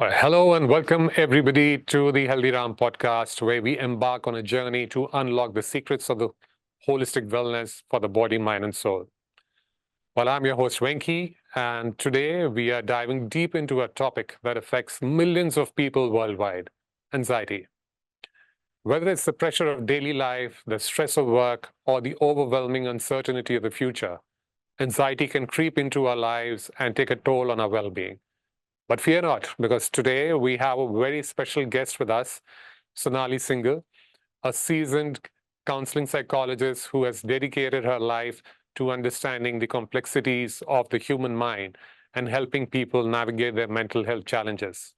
All right, hello and welcome everybody to the HealThyRam podcast, where we embark on a journey to unlock the secrets of the holistic wellness for the body, mind, and soul. Well, I'm your host, Venki, and today we are diving deep into a topic that affects millions of people worldwide: anxiety. Whether it's the pressure of daily life, the stress of work, or the overwhelming uncertainty of the future, anxiety can creep into our lives and take a toll on our well being. But fear not, because today we have a very special guest with us, Sonali Singhal, a seasoned counseling psychologist who has dedicated her life to understanding the complexities of the human mind and helping people navigate their mental health challenges.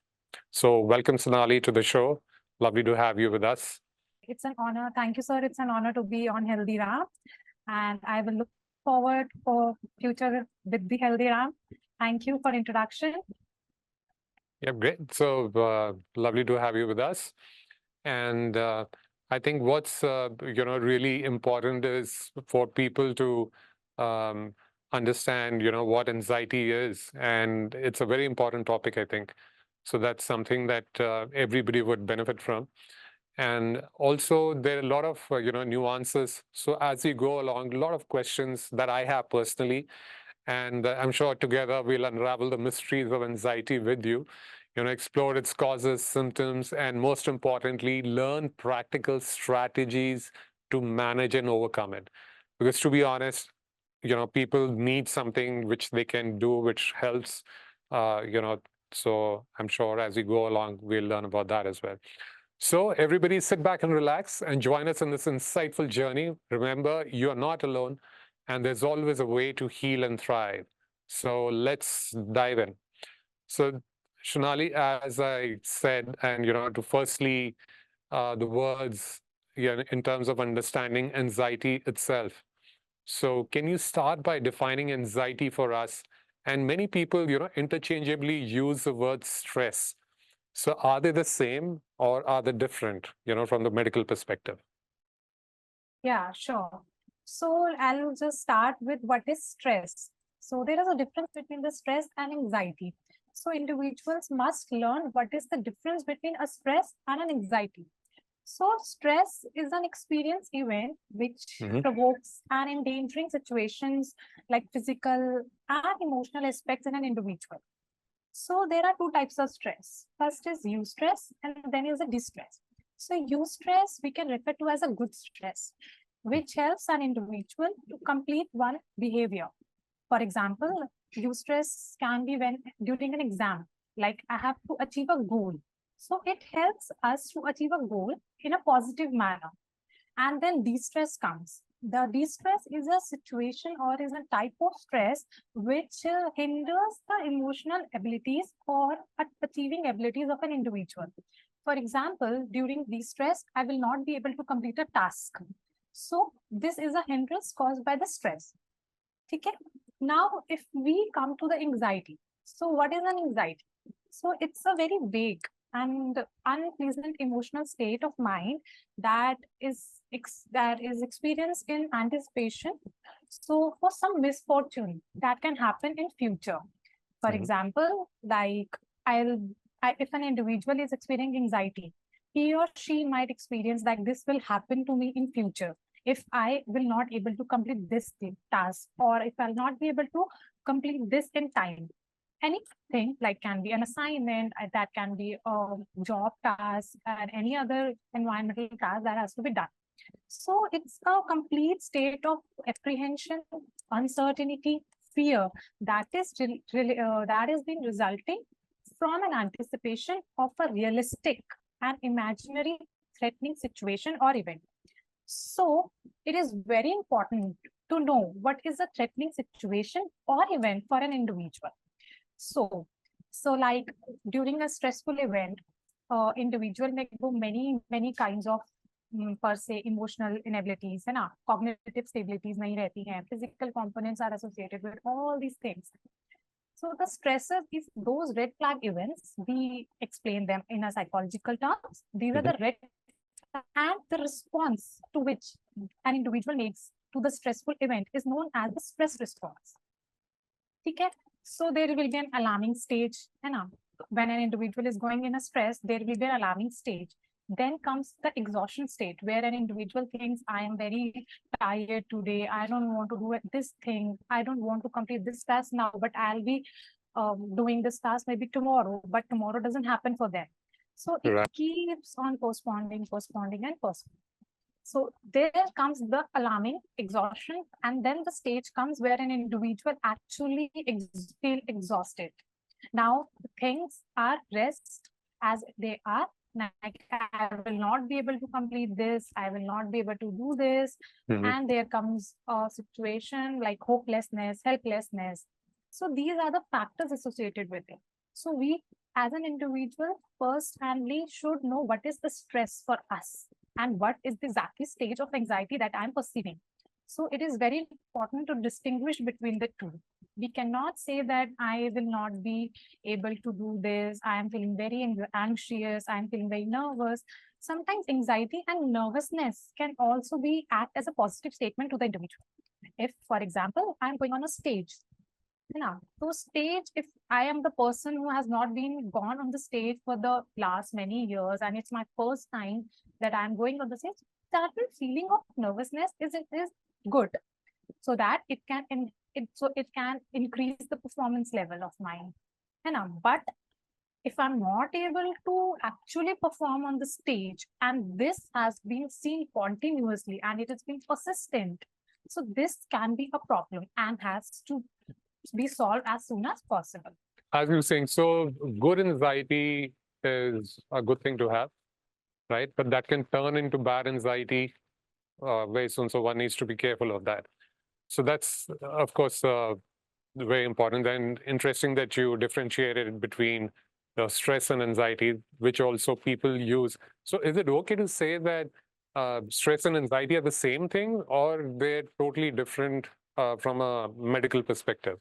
So, welcome, Sonali, to the show. Lovely to have you with us. It's an honor. Thank you, sir. It's an honor to be on HealThyRam, and I will look forward for future with the HealThyRam. Thank you for introduction. Yeah, great. So, lovely to have you with us. And I think what's really important is for people to um, understand what anxiety is, and it's a very important topic, I think. So that's something that everybody would benefit from. And also there are a lot of nuances. So as we go along, a lot of questions that I have personally, and I'm sure together we'll unravel the mysteries of anxiety with you. Explore its causes, symptoms, and most importantly, learn practical strategies to manage and overcome it. Because to be honest, people need something which they can do, which helps, uh, you know, so I'm sure as we go along, we'll learn about that as well. So everybody sit back and relax and join us in this insightful journey. Remember, you're not alone, and there's always a way to heal and thrive. So let's dive in. So, Shonali, as I said, and to firstly, the words, in terms of understanding anxiety itself. So, can you start by defining anxiety for us? And many people, interchangeably use the word stress. So, are they the same or are they different, from the medical perspective? Yeah, sure. So I'll just start with what is stress. So there is a difference between the stress and anxiety. So individuals must learn what is the difference between a stress and an anxiety. So stress is an experience event which Hmm. provokes an endangering situations like physical and emotional aspects in an individual. So there are two types of stress. First is eustress and then is a distress. So eustress we can refer to as a good stress, which helps an individual to complete one behavior. For example, eustress can be when during an exam, like I have to achieve a goal. So it helps us to achieve a goal in a positive manner. And then de-stress comes. The de-stress is a situation or is a type of stress which hinders the emotional abilities or achieving abilities of an individual. For example, during de-stress, I will not be able to complete a task. So this is a hindrance caused by the stress. Okay. Now, if we come to the anxiety, so what is an anxiety? So it's a very vague and unpleasant emotional state of mind that is experienced in anticipation. So for some misfortune that can happen in future. For Hmm. example, like if an individual is experiencing anxiety, he or she might experience like this will happen to me in future if I will not able to complete this task, or if I'll not be able to complete this in time. Anything like can be an assignment, that can be a job task, and any other environmental task that has to be done. So it's a complete state of apprehension, uncertainty, fear that is been resulting from an anticipation of a realistic and imaginary threatening situation or event. So it is very important to know what is a threatening situation or event for an individual. So, so like during a stressful event, individual may go many kinds of per se emotional inabilities है ना, cognitive stabilities नहीं रहती हैं, physical components are associated with all these things. So the stresses is those red flag events. We explain them in a psychological terms. These are Hmm. the red and the response to which an individual makes to the stressful event is known as the stress response. Okay, so there will be an alarming stage, है ना? when an individual is going in a stress, there will be an alarming stage. Then comes the exhaustion state, where an individual thinks, I am very tired today. I don't want to do this thing. I don't want to complete this task now, but I'll be doing this task maybe tomorrow, but tomorrow doesn't happen for them. So it Right. keeps on postponing, postponing, and postponing. So there comes the alarming exhaustion, and then the stage comes where an individual actually feel exhausted. Now things are rest as they are. Like, I will not be able to complete this. I will not be able to do this. Mhm. And there comes a situation like hopelessness, helplessness. So these are the factors associated with it. So we, as an individual, first handly should know what is the stress for us and what is the exact stage of anxiety that I'm perceiving. So it is very important to distinguish between the two. We cannot say that I will not be able to do this. I am feeling very anxious. I am feeling very nervous. Sometimes anxiety and nervousness can also be act as a positive statement to the individual. If, for example, I'm going on a stage, now, so stage, if I am the person who has not been gone on the stage for the last many years, and it's my first time that I'm going on the stage, that feeling of nervousness is good, so that it can it can increase the performance level of mine. But if I'm not able to actually perform on the stage, and this has been seen continuously and it has been persistent, so this can be a problem and has to be solved as soon as possible. As you were saying, so good anxiety is a good thing to have, right? But that can turn into bad anxiety very soon. So one needs to be careful of that. So that's, of course, very important and interesting that you differentiated between stress and anxiety, which also people use. So is it okay to say that stress and anxiety are the same thing, or they're totally different from a medical perspective?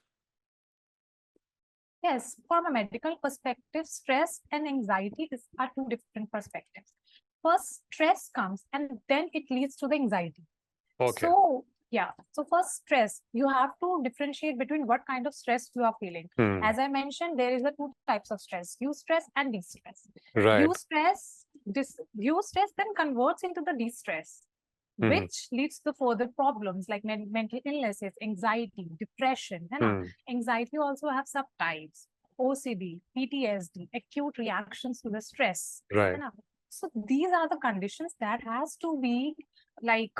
Yes, from a medical perspective, stress and anxiety are two different perspectives. First, stress comes and then it leads to the anxiety. Okay. So, yeah. So first, stress, you have to differentiate between what kind of stress you are feeling. As I mentioned, there is a two types of stress: eustress and distress. Right. Eustress then converts into the distress, which leads to further problems like mental illnesses, anxiety, depression. Anxiety also have subtypes: OCD, PTSD, acute reactions to the stress. Right. So these are the conditions that has to be like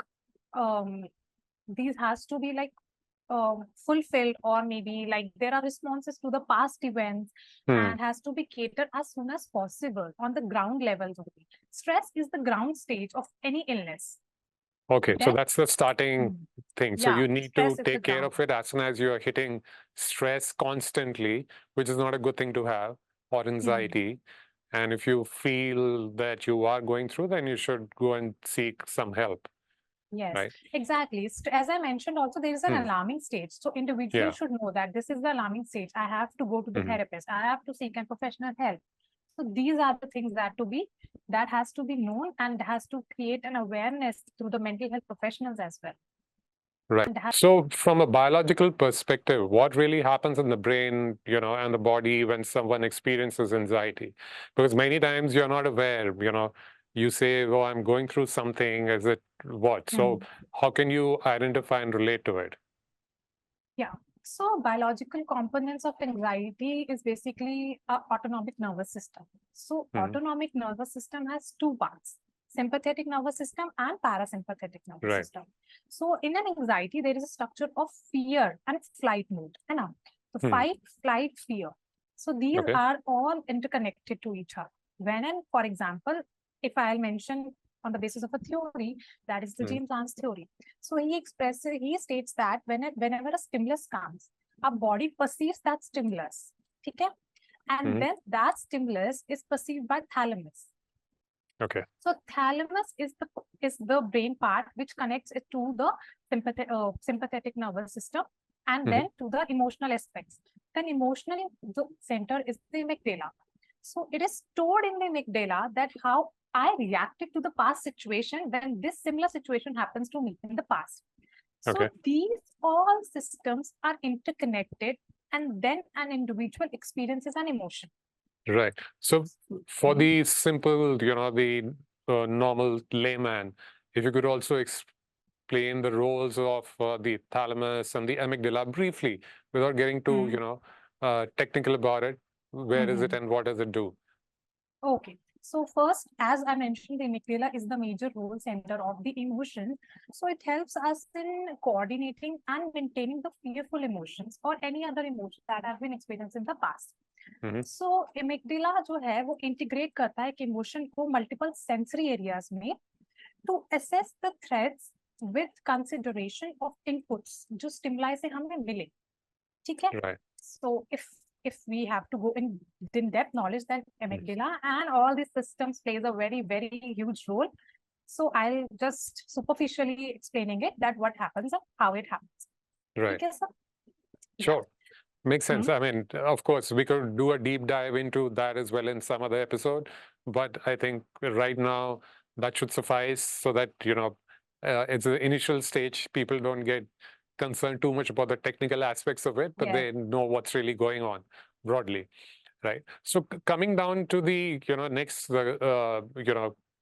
these has to be like fulfilled, or maybe like there are responses to the past events and has to be catered as soon as possible on the ground levels only. Stress is the ground stage of any illness. Okay, so Then, that's the starting thing. So yeah, you need stress to is the take care ground. of it as soon as you're hitting stress constantly, which is not a good thing to have, or anxiety. And if you feel that you are going through, then you should go and seek some help, Yes, right? exactly. As I mentioned, also there is an Hmm. alarming stage. So individuals Yeah. should know that this is the alarming stage. I have to go to the therapist. I have to seek a professional help. So these are the things that has to be known and has to create an awareness through the mental health professionals as well. Right. So from a biological perspective, what really happens in the brain, and the body when someone experiences anxiety? Because many times you're not aware, you say, oh, I'm going through something. Is it what? So how can you identify and relate to it? Yeah. So biological components of anxiety is basically a autonomic nervous system. So autonomic nervous system has two parts: sympathetic nervous system and parasympathetic nervous Right. system. So in an anxiety, there is a structure of fear and flight mode. So fight, flight, fear. So these Okay. are all interconnected to each other. For example, if I'll mention on the basis of a theory, that is the James Lange theory. So he states that whenever a stimulus comes, our body perceives that stimulus. Okay? And then that stimulus is perceived by thalamus. Okay. So thalamus is the brain part which connects it to the sympathetic nervous system, and then to the emotional aspects. Then emotionally, the center is the amygdala. So it is stored in the amygdala that how I reacted to the past situation when this similar situation happens to me in the past. So these all systems are interconnected, and then an individual experiences an emotion. Right. So for Mhm. the simple, the normal layman, if you could also explain the roles of the thalamus and the amygdala briefly, without getting too, Mhm. technical about it. Where is it Mhm. and what does it do? Okay. So first, as I mentioned, the amygdala is the major role center of the emotion. So it helps us in coordinating and maintaining the fearful emotions or any other emotion that have been experienced in the past. Hmm. So amygdala जो है वो integrate करता है एक emotion को multiple sensory areas में to assess the threats with consideration of inputs जो stimuli से हमें मिले. ठीक है? Right. So if we have to go in depth knowledge that Mm. amygdala and all these systems plays a very huge role. So I'll just superficially explaining it that what happens and how it happens. Right. ठीक है sir? Yeah. Sure. Makes sense. Hmm. I mean, of course, we could do a deep dive into that as well in some other episode, but I think right now that should suffice so that, it's the initial stage. People don't get concerned too much about the technical aspects of it, but Yes. they know what's really going on broadly, right? So coming down to the, next,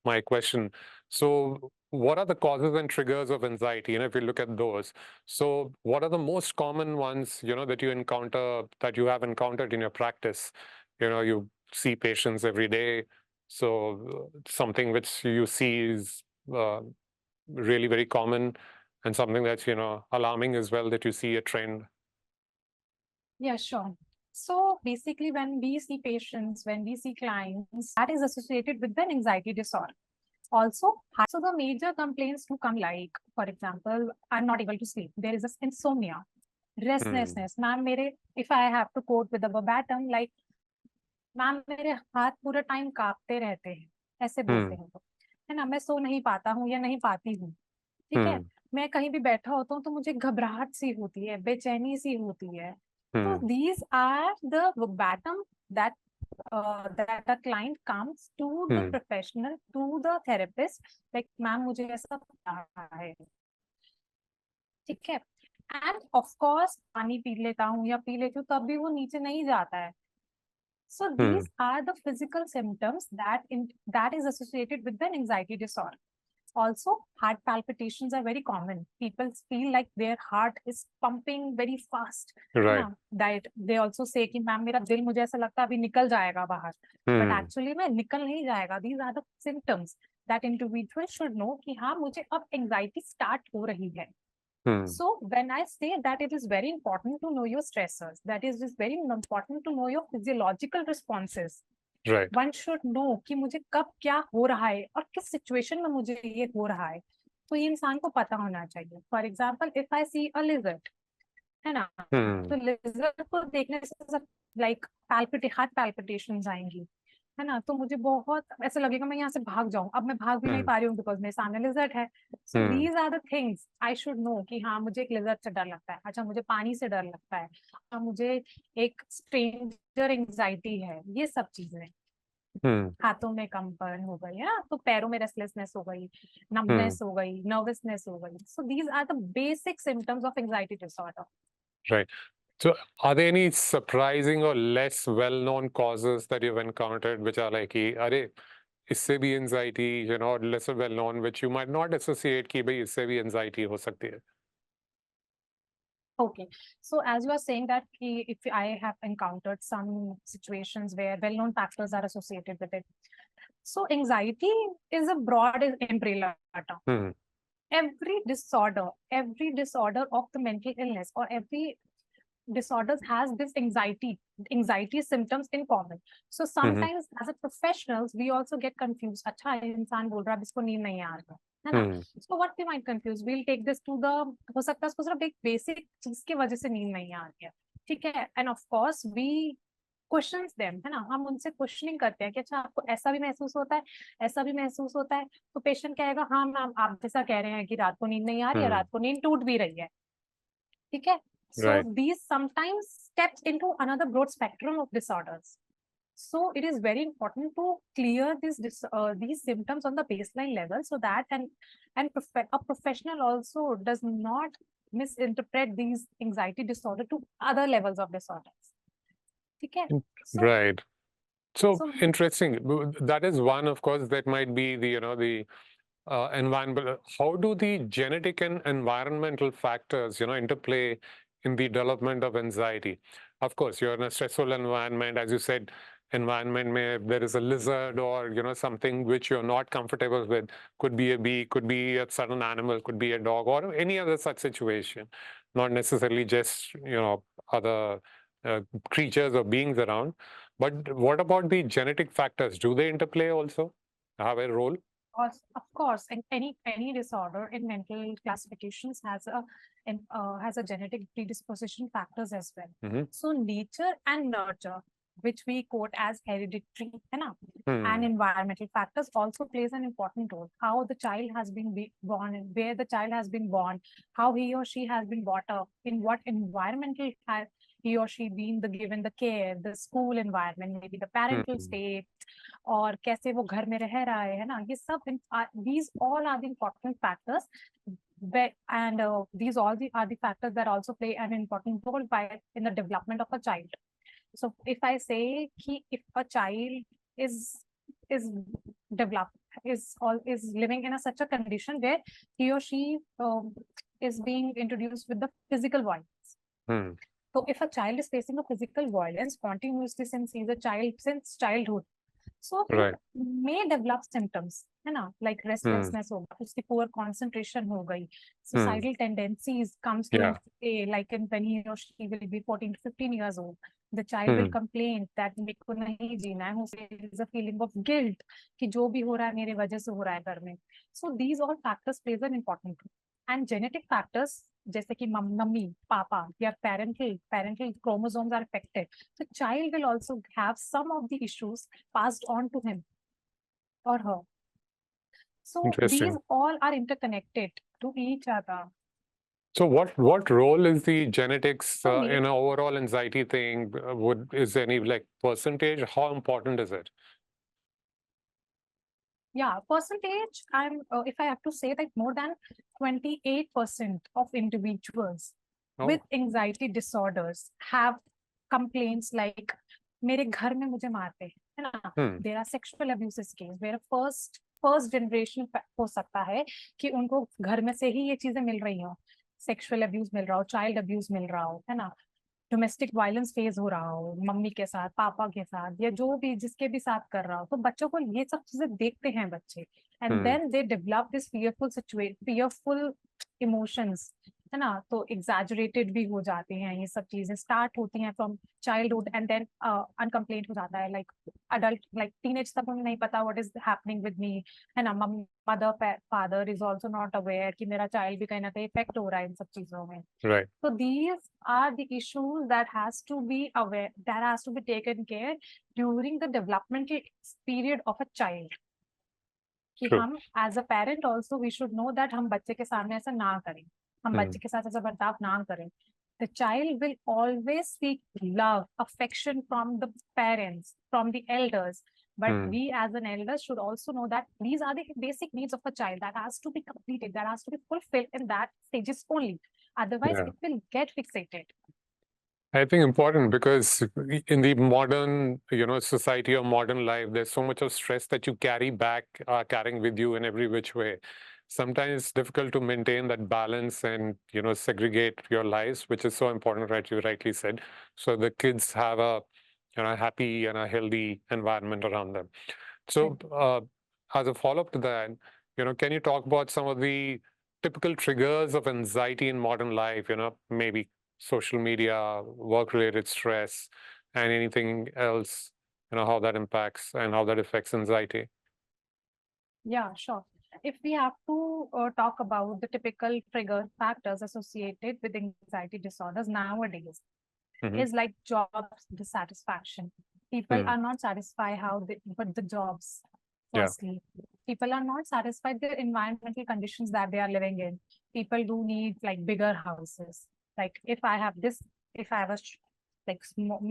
my question. So what are the causes and triggers of anxiety? And if you look at those, so what are the most common ones, that you encounter, that you have encountered in your practice? You see patients every day. So something which you see is really very common, and something that's, alarming as well, that you see a trend. Yeah, sure. So basically, when we see patients, when we see clients, that is associated with an anxiety disorder. Also, so the major complaints do come like, for example, I'm not able to sleep. There is this insomnia, Hmm. restlessness. Ma'am, if I have to quote with a verbatim, like, ma'am मेरे हाथ पूरा time कांपते रहते हैं, ऐसे बोलते Hmm. हैं वो, है ना, मैं सो नहीं पाता हूँ या नहीं पाती हूँ. ठीक है, Hmm. मैं कहीं भी बैठा होता हूँ तो मुझे घबराहट सी होती है, बेचैनी सी होती है. तो Hmm. these are the verbatim that that a client comes to the Hmm. professional, to the therapist, like ma'am मुझे ऐसा रहा है. ठीक है, एंड ऑफ कोर्स पानी पी लेता हूँ या पी लेती हूँ तब भी वो नीचे नहीं जाता है. So Hmm. these are the physical symptoms that is associated with the anxiety disorder. Also, heart palpitations are very common. People feel like their heart is pumping very fast. है ना? Right. That they also say कि ma'am मेरा दिल मुझे ऐसा लगता है अभी निकल जाएगा बाहर. But Hmm. actually में निकल नहीं जाएगा. These are the symptoms that individual should know कि हाँ मुझे अब anxiety start हो रही है. Hmm. So when I say that it is very important to know your stressors, that is very important to know your physiological responses. Right. One should know कि मुझे कब क्या हो रहा है और किस सिचुएशन में मुझे ये हो रहा है. तो ये इंसान को पता होना चाहिए. For example if I see a lizard, है ना, Hmm. तो लिजर्ड को देखने से सब लाइक हार्ट पैल्पिटेशंस आएंगी, है ना, तो मुझे बहुत ऐसा लगेगा मैं यहाँ से भाग जाऊं. अब मैं भाग भी नहीं Hmm. पा रही हूँ बिकॉज मेरे सामने लिजर्ड है. So Hmm. These are the things I should know कि हाँ मुझे एक लिजर्ड से डर लगता है, अच्छा मुझे पानी से डर लगता है, और मुझे एक स्ट्रेंजर एंजाइटी है. ये सब चीजें, Hmm. हाथों में कंपन हो गई है ना, तो पैरों में रेस्टलेसनेस हो गई, Hmm. नमनेस हो गई, नर्वसनेस हो गई. So these are the basic symptoms of anxiety disorder. Right. So are there any surprising or less well-known causes that you've encountered which are like, कि, अरे इससे भी anxiety, or lesser well-known, which you might not associate कि भाई इससे भी anxiety हो सकती है? Okay, so as you are saying that if I have encountered some situations where well-known factors are associated with it, so anxiety is a broad umbrella term. Hmm. Every disorder of the mental illness or every disorders has this anxiety symptoms in common. So Hmm. sometimes as a professionals we also get confused. अच्छा इंसान बोल रहा है इसको नींद नहीं आ रहा है ना. Hmm. So what we might confuse, we'll take this to the, हो सकता है उसको सिर्फ एक बेसिक चीज की वजह से नींद नहीं आ रही है. ठीक है, and of course we questions them, है ना, हम उनसे क्वेश्चनिंग करते हैं कि अच्छा आपको ऐसा भी महसूस होता है, ऐसा भी महसूस होता है. तो पेशेंट कहेगा हाँ मैम आप जैसा कह रहे हैं कि रात को नींद नहीं आ रही है, Hmm. रात को नींद टूट भी रही है. ठीक है. So Right. these sometimes steps into another broad spectrum of disorders. So it is very important to clear these symptoms on the baseline level so that a professional also does not misinterpret these anxiety disorder to other levels of disorders. ठीक है. So Right. So So interesting. That is one, of course, that might be the, the environment. How do the genetic and environmental factors, interplay in the development of anxiety? Of course, you're in a stressful environment, as you said. Environment may, if there is a lizard or something which you're not comfortable with, could be a bee, could be a certain animal, could be a dog, or any other such situation. Not necessarily just other uh, creatures or beings around. But what about the genetic factors? Do they interplay also? Have a role? of course, and any disorder in mental classifications has a genetic predisposition factors as well. Hmm. So nature and nurture, which we quote as hereditary, है ना, and Hmm. environmental factors also plays an important role. How the child has been born, and where the child has been born, how he or she has been brought up, in what environmental has he or she been given the care, the school environment, maybe the parental Hmm. state, और कैसे वो घर में रह रहा है ना, ये सब these all are the important factors, and these all are the factors that also play an important role in the development of a child. So if I say if a child is developed is living in such a condition where he or she is being introduced with the physical violence. Hmm. So if a child is facing a physical violence continuously since he's a child, since childhood, so he Right. may develop symptoms, है ना, like Hmm. restlessness होगा, उसकी poor concentration हो गई, Hmm. suicidal tendencies comes during Yeah. like when he or she will be 14 to 15 years old. The child will Hmm. complain that मेरे को नहीं जीना है, उसे is a feeling of guilt कि जो भी हो रहा है मेरे वजह से हो रहा है घर में. So these all factors plays an important role. And genetic factors जैसे कि मम्मी पापा या parental chromosomes are affected, the child will also have some of the issues passed on to him or her. So these Interesting. all are interconnected to each other. So what role is the genetics So in an overall anxiety thing? Is there any like percentage? How important is it? yeah, percentage, if I have to say that more than 28% of individuals with Oh. anxiety disorders have complaints like मेरे घर में मुझे मारते है ना. Hmm. There are sexual abuses case where first generation हो सकता है कि उनको घर में से ही ये चीजें मिल रही हो, सेक्सुअल अब्यूज मिल रहा हो, चाइल्ड अब्यूज मिल रहा हो, है ना, डोमेस्टिक वायलेंस फेस हो रहा हो मम्मी के साथ पापा के साथ या जो भी जिसके भी साथ कर रहा हो, तो बच्चों को ये सब चीजें देखते हैं बच्चे, and Hmm. Then they develop this fearful emotions, है ना, तो एग्जैजरेटेड भी हो जाते हैं, ये सब चीजें स्टार्ट होती हैं फ्रॉम चाइल्डहुड एंड देन अनकम्प्लेन्ड हो जाता है, लाइक अडल्ट लाइक टीनेज तक उन्हें नहीं पता what is happening with me, है ना, mother father is also not aware कि मेरा चाइल्ड भी कहीं ना कहीं इफेक्ट हो रहा है इन सब चीजों में. Right. So these are the issues that has to be aware, that has to be taken care during the developmental period of a child. कि True. हम as a parent also we should know that हम बच्चे के सामने ऐसा ना करें, हम Hmm. बच्चे के साथ ऐसा बर्ताव ना करें. The child will always seek love, affection from the parents, from the elders. But Hmm. we as an elders should also know that these are the basic needs of a child that has to be completed, that has to be fulfilled in that stages only. Otherwise, Yeah. it will get fixated. I think important because in the modern, society or modern life, there's so much of stress that you carry back, carrying with you in every which way. Sometimes it's difficult to maintain that balance and, segregate your lives, which is so important, right? You rightly said. So the kids have a, happy and a healthy environment around them. So, as a follow-up to that, can you talk about some of the typical triggers of anxiety in modern life? Maybe social media, work-related stress, and anything else. How that impacts and how that affects anxiety. Yeah, sure. If we have to talk about the typical trigger factors associated with anxiety disorders nowadays, Hmm. is like job dissatisfaction. People Hmm. are not satisfied but the jobs. Yeah. Firstly, people are not satisfied with the environmental conditions that they are living in. People do need like bigger houses. Like if I have a like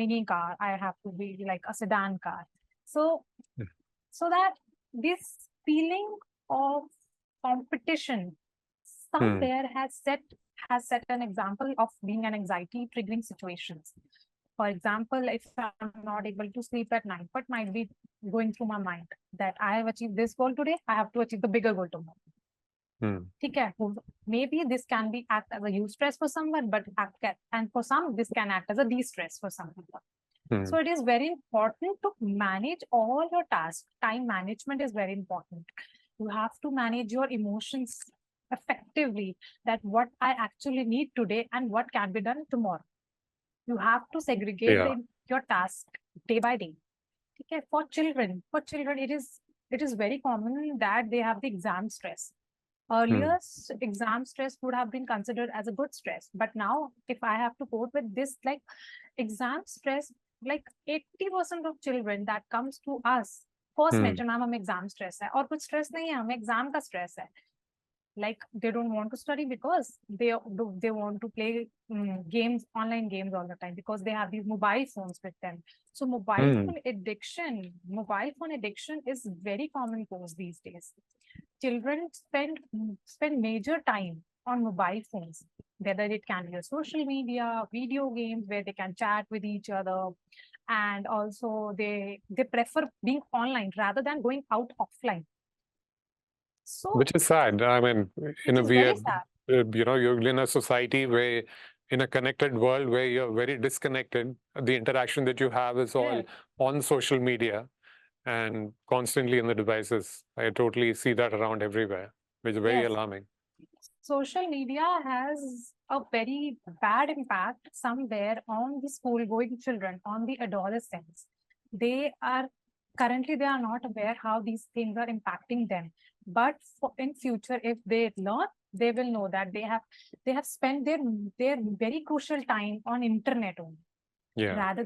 mini car, I have to be like a sedan car. So Yeah. so that this feeling of competition Hmm. somewhere has set an example of being an anxiety triggering situations. For example, if I'm not able to sleep at night, what might be going through my mind that I have achieved this goal today, I have to achieve the bigger goal tomorrow. ठीक है? Maybe this can be act as a eustress for someone, but and for some this can act as a de-stress for some people. So it is very important to manage all your tasks. Time management is very important. You have to manage your emotions effectively, that what I actually need today and what can be done tomorrow. You have to segregate your task day by day. Okay, for children, it is very common that they have the exam stress. Earlier, exam stress would have been considered as a good stress, but now if I have to cope with this, like exam stress, like 80% of children that comes to us first mention, ma'am हमें exam stress है, और कुछ stress नहीं है, हमें exam का stress है. Like they don't want to study because they want to play games, online games all the time, because they have these mobile phones with them. So mobile phone addiction is very commonplace these days. Children spend major time on mobile phones, whether it can be a social media, video games where they can chat with each other, and also they prefer being online rather than going out offline. So, which is sad. I mean, in a way, you're in a society where, in a connected world where you're very disconnected, the interaction that you have is all on social media and constantly in the devices. I totally see that around everywhere, which is very alarming. Social media has a very bad impact somewhere on the school-going children, on the adolescents. They are not aware how these things are impacting them. But in future, if they learn, they will know that they have spent their very crucial time on internet only, rather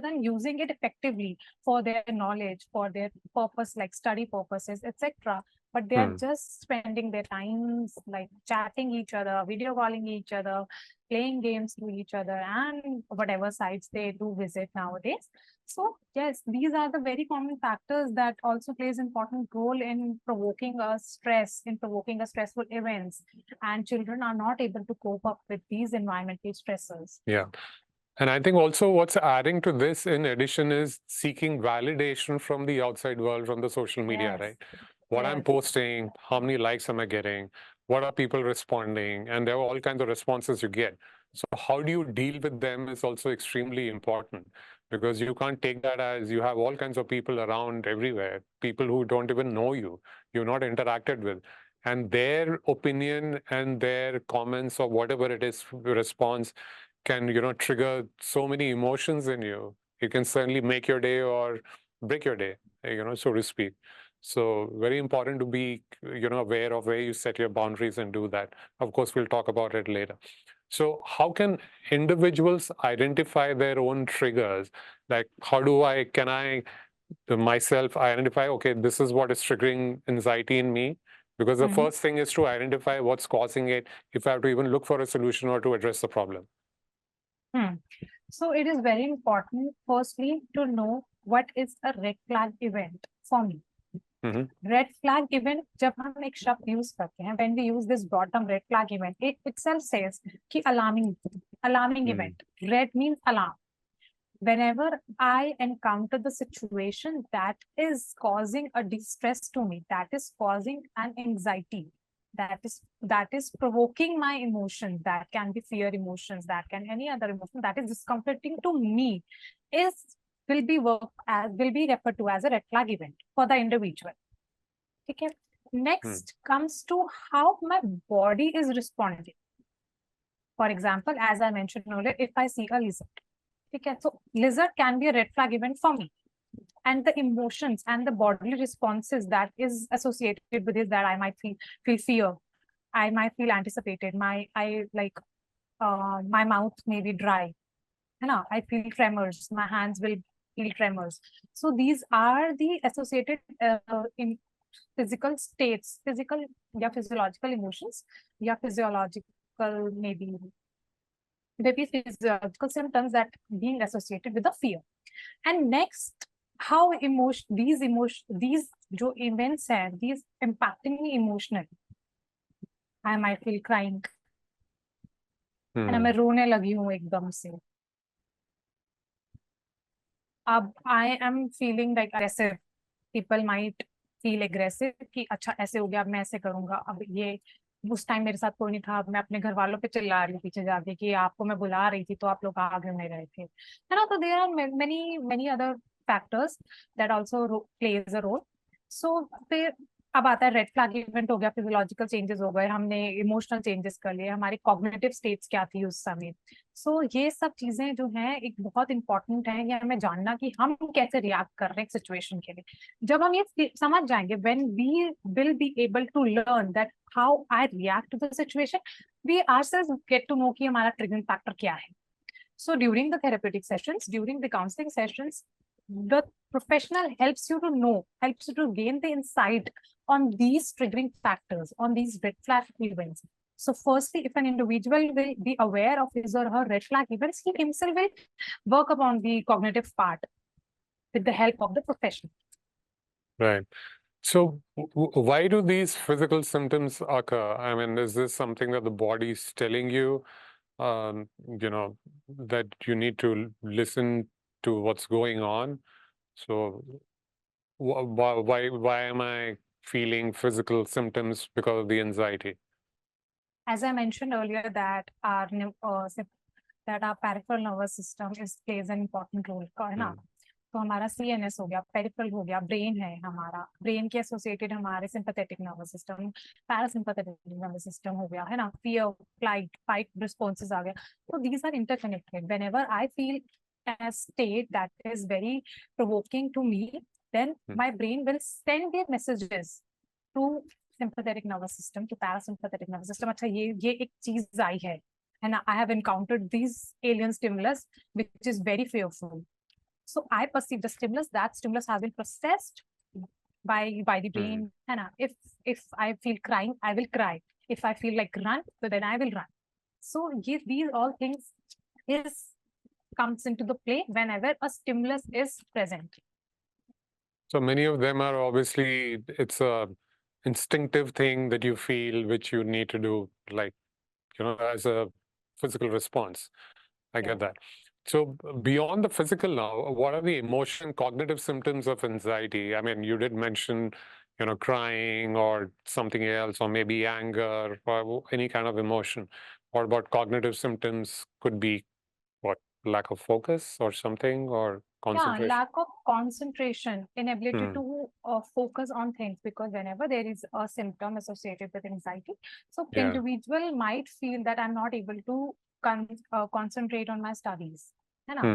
than using it effectively for their knowledge, for their purpose, like study purposes, etc. But they are just spending their times like chatting each other, video calling each other, playing games to each other, and whatever sites they do visit nowadays. So yes, these are the very common factors that also plays important role in provoking a stressful events, and children are not able to cope up with these environmental stressors. Yeah. And I think also what's adding to this in addition is seeking validation from the outside world, from the social media, right? What I'm posting, how many likes am I getting? What are people responding? And there are all kinds of responses you get. So how do you deal with them is also extremely important, because you can't take that as you have all kinds of people around everywhere, people who don't even know you, you've not interacted with. And their opinion and their comments or whatever it is, response can, trigger so many emotions in you. It can certainly make your day or break your day, so to speak. So very important to be, aware of where you set your boundaries and do that. Of course, we'll talk about it later. So how can individuals identify their own triggers? Like, can I myself identify, okay, this is what is triggering anxiety in me? Because the first thing is to identify what's causing it, if I have to even look for a solution or to address the problem. So it is very important, firstly, to know what is a red flag event for me. Red flag event, जब हम एक शब्द use करते हैं, when we use this broad term red flag event, it itself says कि alarming event. Red means alarm. Whenever I encounter the situation that is causing a distress to me, that is causing an anxiety, that is provoking my emotion, that can be fear emotions, that can any other emotion that is discomforting to me, will be referred to as a red flag event for the individual. Okay. Next comes to how my body is responding. For example, as I mentioned earlier, if I see a lizard, okay, so lizard can be a red flag event for me. And the emotions and the bodily responses that is associated with this, that I might feel fear, I might feel anticipated, my mouth may be dry, I feel tremors, my hands will feel tremors. So these are the associated in physical states, physiological emotions, physiological maybe physiological symptoms that being associated with the fear. And next, how these events are these impacting me emotionally. I might feel crying, है ना, मैं रोने लगी हूँ एकदम से। अब I am feeling like aggressive, people might feel aggressive कि अच्छा ऐसे हो गया, अब मैं ऐसे करूंगा, अब ये उस टाइम मेरे साथ कोई नहीं था, अब मैं अपने घर वालों पे चिल्ला रही हूँ पीछे जाके कि आपको मैं बुला रही थी तो आप लोग आ क्यों नहीं रहे थे, है ना। तो there are many many other factors that also plays a role. So फिर अब आता है रेड फ्लैग इवेंट हो गया, फिजियोलॉजिकल चेंजेस हो गए, हमने इमोशनल चेंजेस कर लिए, हमारी कॉग्निटिव स्टेट्स क्या थी उस समय। सो ये सब चीजें जो हैं एक बहुत इंपॉर्टेंट है ये हमें जानना कि हम कैसे रिएक्ट कर रहे हैं सिचुएशन के लिए। जब हम ये समझ जाएंगे, when we will be able to learn that how I react to the situation, we ourselves get to know कि हमारा ट्रिगरिंग फैक्टर क्या है। So during the therapeutic sessions, during the counseling sessions, the professional helps you to gain the insight on these triggering factors, on these red flag events. So firstly, if an individual will be aware of his or her red flag events, he himself will work upon the cognitive part with the help of the professional. Right. So why do these physical symptoms occur? I mean, is this something that the body's telling you, um, you know, that you need to listen to what's going on? So why am I feeling physical symptoms because of the anxiety? As I mentioned earlier, that our peripheral nervous system plays an important role, है ना। तो हमारा CNS हो गया, peripheral हो गया, brain है हमारा, ब्रेन के एसोसिएटेड हमारे sympathetic nervous system, parasympathetic nervous system हो गया, है ना, फियर फ्लाइट फाइट रिस्पॉन्सेज आ गया। तो these are interconnected. Whenever I feel a state that is very provoking to me, then my brain will send their messages to sympathetic nervous system, to parasympathetic nervous system। अच्छा ये एक चीज आई है ना, I have encountered these alien stimulus which is very fearful। So I perceive the stimulus, that stimulus has been processed by the brain, है ना। If I feel crying, I will cry, if I feel like run, so then I will run। So these all things is comes into the play whenever a stimulus is present। So many of them are obviously, it's a instinctive thing that you feel, which you need to do, like, as a physical response. I get that. So beyond the physical now, what are the emotion, cognitive symptoms of anxiety? I mean, you did mention, crying or something else, or maybe anger or any kind of emotion. What about cognitive symptoms? Could be what, lack of focus or something, or Yeah, concentration? lack of concentration, inability to focus on things, because whenever there is a symptom associated with anxiety, so Yeah. individual might feel that I'm not able to concentrate on my studies, है ना।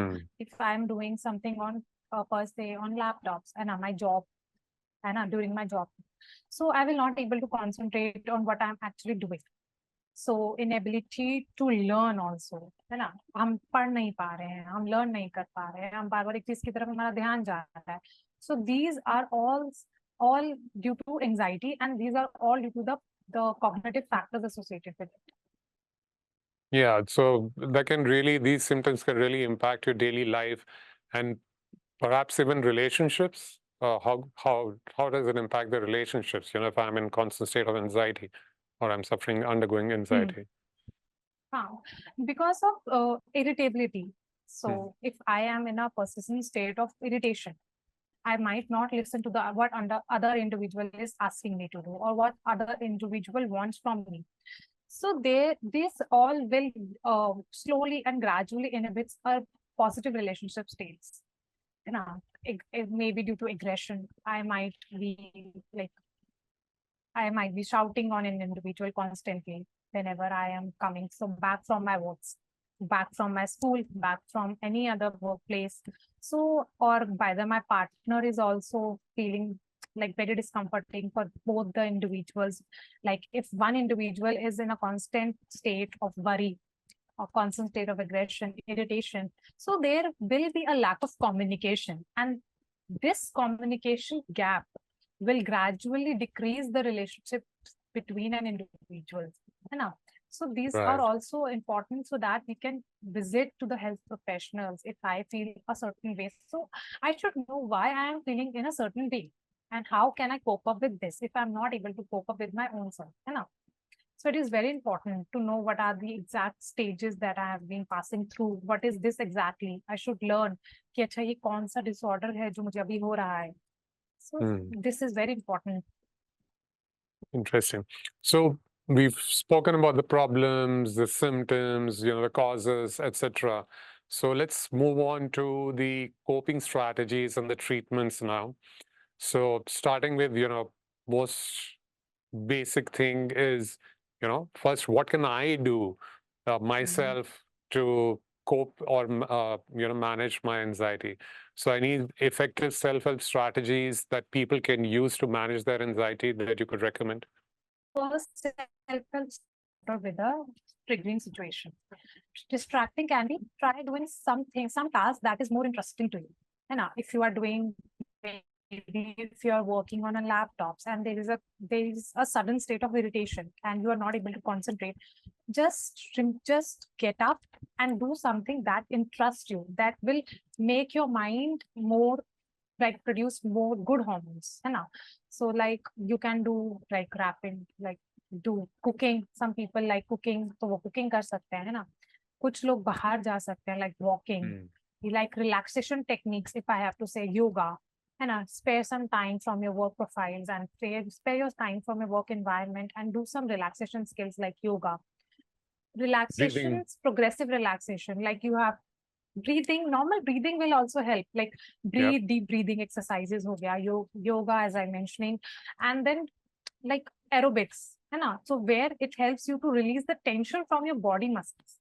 If I'm doing something on per se on laptops and my job, है ना, during my job, so I will not able to concentrate on what I'm actually doing। So inability to learn also, है ना, हम पढ़ नहीं पा रहे हैं, हम लर्न नहीं कर पा रहे हैं, हम बार बार एक चीज की तरफ हमारा ध्यान जा रहा है। So these are all due to anxiety, and these are all due to the cognitive factors associated with it। Yeah, so these symptoms can really impact your daily life and perhaps even relationships. How does it impact the relationships? If I'm in constant state of anxiety or I'm undergoing anxiety. हाँ, because of irritability। So if I am in a persistent state of irritation, I might not listen to what other individual is asking me to do, or what other individual wants from me। So this all will slowly and gradually inhibits our positive relationship states। You know, it may be due to aggression. I might be shouting on an individual constantly whenever I am coming so back from my works, back from my school, back from any other workplace. So, or whether my partner is also feeling like very discomforting for both the individuals. Like if one individual is in a constant state of worry or constant state of aggression, irritation, so there will be a lack of communication, and this communication gap will gradually decrease the relationship between an individual, है ना। So these are Right. also important so that we can visit to the health professionals if I feel a certain way. So I should know why I am feeling in a certain way and how can I cope up with this if I'm not able to cope up with my own self, है ना। So it is very important to know what are the exact stages that I have been passing through. What is this exactly? I should learn कि अच्छा ये कौन सा disorder है जो मुझे अभी हो रहा है. So this is very important. Interesting. So we've spoken about the problems, the symptoms, the causes, etc. So let's move on to the coping strategies and the treatments now. So starting with, most basic thing is, first, what can I do myself to cope or, manage my anxiety? So I need effective self-help strategies that people can use to manage their anxiety that you could recommend. First, self-help starter with a triggering situation. Distracting can be try doing something, some task that is more interesting to you. And if you are doing, maybe if you are working on a laptops and there is a sudden state of irritation and you are not able to concentrate, just get up and do something that interests you, that will make your mind more like produce more good hormones. So like you can do like rapping, like do cooking. Some people like cooking, तो वो cooking कर सकते हैं, है ना. कुछ लोग बाहर जा सकते हैं, like walking. Like relaxation techniques, if I have to say, yoga, है ना. Spare some time from your work profiles and spare your time from your work environment and do some relaxation skills like yoga. Relaxation, progressive relaxation, like you have breathing. Normal breathing will also help, like breathe, deep breathing exercises ho gaya, yoga as I mentioning, and then like aerobics, है ना. So where it helps you to release the tension from your body muscles.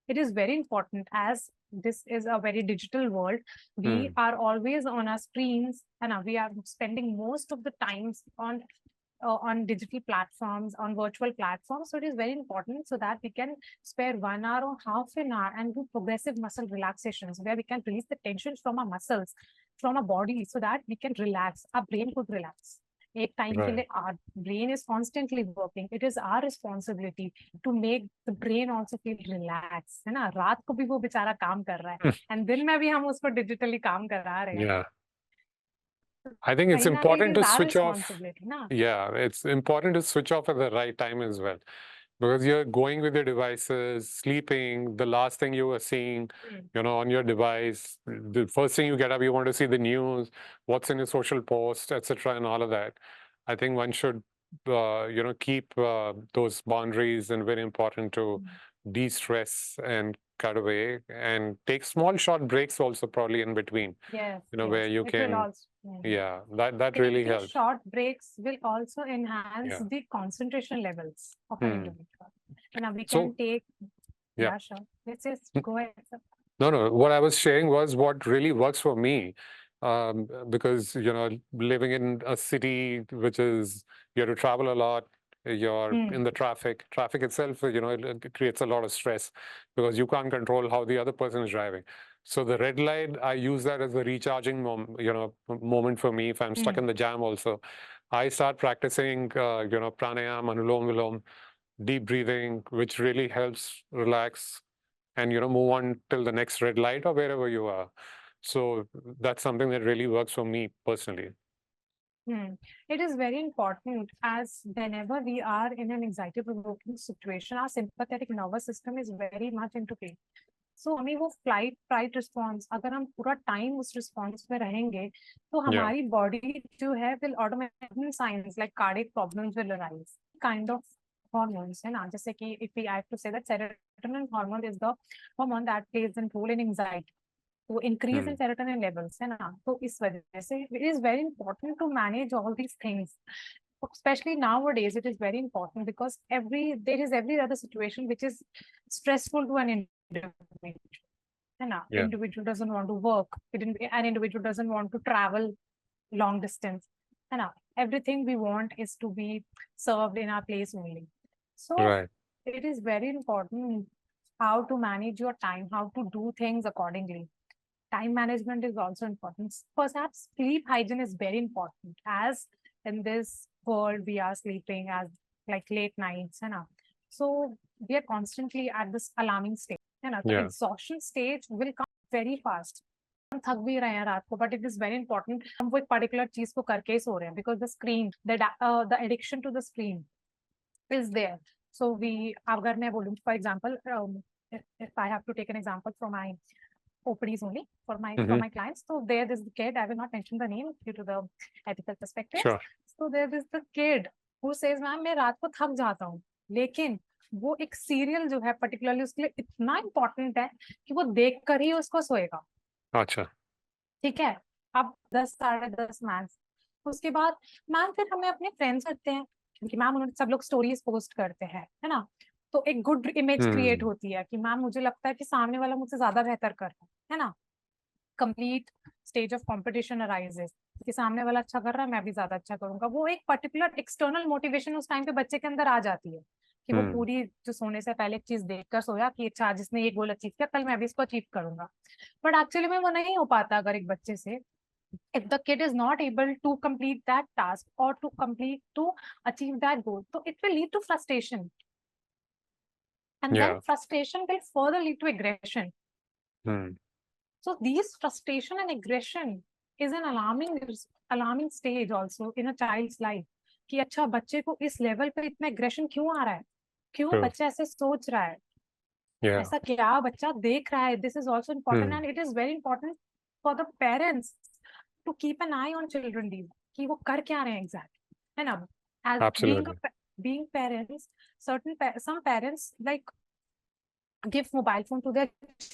It is very important, as this is a very digital world. We are always on our screens, and we are spending most of the times on digital platforms, on virtual platforms. So it is very important so that we can spare 1 hour or half an hour and do progressive muscle relaxations where we can release the tension from our muscles, from our body, so that we can relax. Our brain could relax. एक time के लिए our brain is constantly working. It is our responsibility to make the brain also feel relaxed, है ना. रात को भी वो बेचारा काम कर रहा है and दिन में भी हम उसको digitally काम करा रहे हैं. Yeah. I think it's important to switch off. Na? Yeah, it's important to switch off at the right time as well. Because you're going with your devices, sleeping, the last thing you were seeing, on your device, the first thing you get up, you want to see the news, what's in your social post, etc., and all of that. I think one should, keep those boundaries, and very important to de-stress and cut away and take small, short breaks also probably in between. Yes. Where you it can. Will also, that really taking helps. short breaks will also enhance the concentration levels of an individual. And we can take. Yeah, sure. Let's just go ahead. No. What I was sharing was what really works for me. Because, living in a city which is, you have to travel a lot, you're in the traffic. Traffic itself, it creates a lot of stress because you can't control how the other person is driving. So the red light, I use that as a recharging moment for me. If I'm stuck in the jam also, I start practicing, pranayam, anulom vilom, deep breathing, which really helps relax and, move on till the next red light or wherever you are. So that's something that really works for me personally. It is very important, as whenever we are in an anxiety-provoking situation, our sympathetic nervous system is very much into play. So हमें वो flight fight response, अगर हम पूरा time उस response में रहेंगे, तो हमारी body जो है will automatically signs like cardiac problems will arise. Kind of hormones, है ना. जैसे कि I have to say that serotonin hormone is the hormone that plays a role in anxiety. तो increase in serotonin levels, है ना. तो इस वजह से it is very important to manage all these things. Especially nowadays, it is very important because there is every other situation which is stressful to an individual. Individual doesn't want to work. An individual doesn't want to travel long distance. Everything we want is to be served in our place only. So it is very important how to manage your time, how to do things accordingly. Time management is also important. Perhaps sleep hygiene is very important, as in this world we are sleeping as like late nights, so we are constantly at this alarming state. The exhaustion stage will come very fast. हम थक भी रहे हैं रात को, but it is very important हम वो एक particular चीज को करके ही सो रहे हैं, because the screen, the addiction to the screen is there. So अगर मैं बोलूँ, for example, if I have to take an example from my OPDs only, from my clients. So there is the kid, I will not mention the name due to the ethical perspectives. Sure. So there is the kid who says, ma'am मैं रात को थक जाता हूँ, लेकिन वो एक serial जो है पर्टिकुलरली उसके लिए इतना इम्पोर्टेंट है कि वो देख कर ही उसको सोएगा. अच्छा. ठीक है. अब 10 साढ़े 10 मैथ्स, उसके बाद मैम फिर हमें अपने फ्रेंड्स करते हैं क्योंकि मैम उन्होंने सब लोग स्टोरीज पोस्ट करते हैं, है ना. तो एक गुड इमेज क्रिएट होती है कि मैम मुझे लगता है कि सामने वाला मुझसे ज्यादा बेहतर कर रहा है ना. Complete stage of competition arises कि सामने वाला अच्छा कर रहा है, मैं भी ज्यादा अच्छा करूंगा. वो एक पर्टिकुलर एक्सटर्नल मोटिवेशन उस टाइम पे बच्चे के अंदर आ जाती है कि वो पूरी जो सोने से पहले एक चीज देखकर सोया कि अच्छा जिसने ये गोल अचीव किया कल मैं भी इसको अचीव करूंगा. बट एक्चुअली में वो नहीं हो पाता अगर एक बच्चे से, if the kid is not able to complete that task or to achieve that goal, so it will lead to frustration, and then frustration will further lead to aggression. So these frustration and aggression is an alarming stage also in a child's life कि अच्छा बच्चे को इस level पे इतना aggression क्यों आ रहा है, क्यों बच्चा ऐसे सोच रहा है, ऐसा क्या बच्चा देख रहा है. This is also important and it is very important for the parents to keep an eye on children these कि वो कर क्या रहे हैं exactly, है ना. As being parents, some parents like give mobile phone to their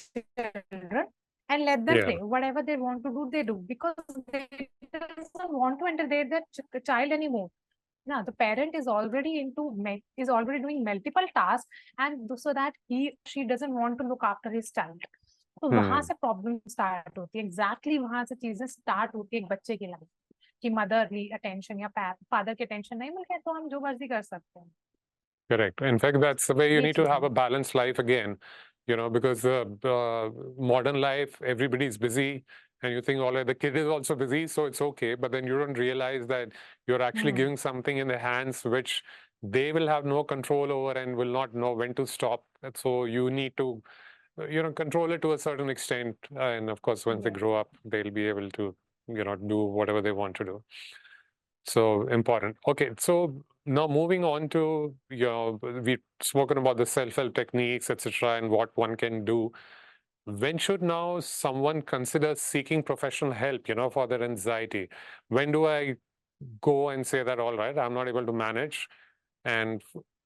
children and let them play whatever they want to do, they do, because they don't want to entertain their child anymore. Now the parent is already doing multiple tasks and so that she doesn't want to look after his child. तो वहां से problem start होती है. Exactly वहां से चीजें start होती है एक बच्चे की लाइफ कि मदरली अटेंशन या फादर की अटेंशन नहीं मिल रही तो हम जो मर्जी कर सकते हैं. Correct. In fact, that's the way you need to have a balanced life again, because modern life, everybody's busy and you think, all right, the kid is also busy, so it's okay. But then you don't realize that you're actually giving something in their hands which they will have no control over and will not know when to stop. So you need to, control it to a certain extent. And of course, once they grow up, they'll be able to, do whatever they want to do. So important. Okay, so now moving on to, we've spoken about the self-help techniques, etc., and what one can do. When should now someone consider seeking professional help, for their anxiety? When do I go and say that, all right, I'm not able to manage? And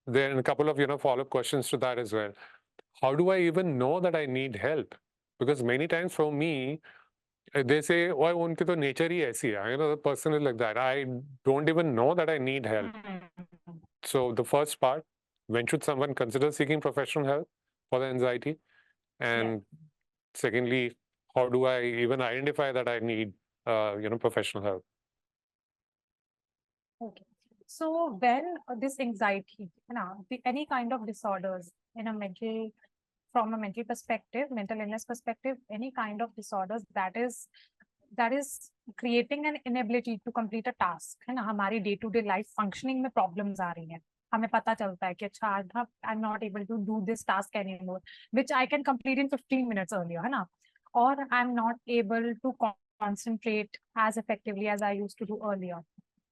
then a couple of, follow-up questions to that as well. How do I even know that I need help? Because many times for me, they say, oh, उनकी तो nature ही ऐसी है. The person is like that. I don't even know that I need help. So the first part, when should someone consider seeking professional help for the anxiety? And secondly, how do I even identify that I need, professional help? Okay. So when this anxiety, any kind of disorders from a mental perspective, mental illness perspective, any kind of disorders that is creating an inability to complete a task, है ना. हमारी day to day life functioning में problems आ रही हैं. हमें पता चलता है कि अच्छा I'm not able to do this task anymore, which I can complete in 15 minutes earlier, है ना. Or I'm not able to concentrate as effectively as I used to do earlier.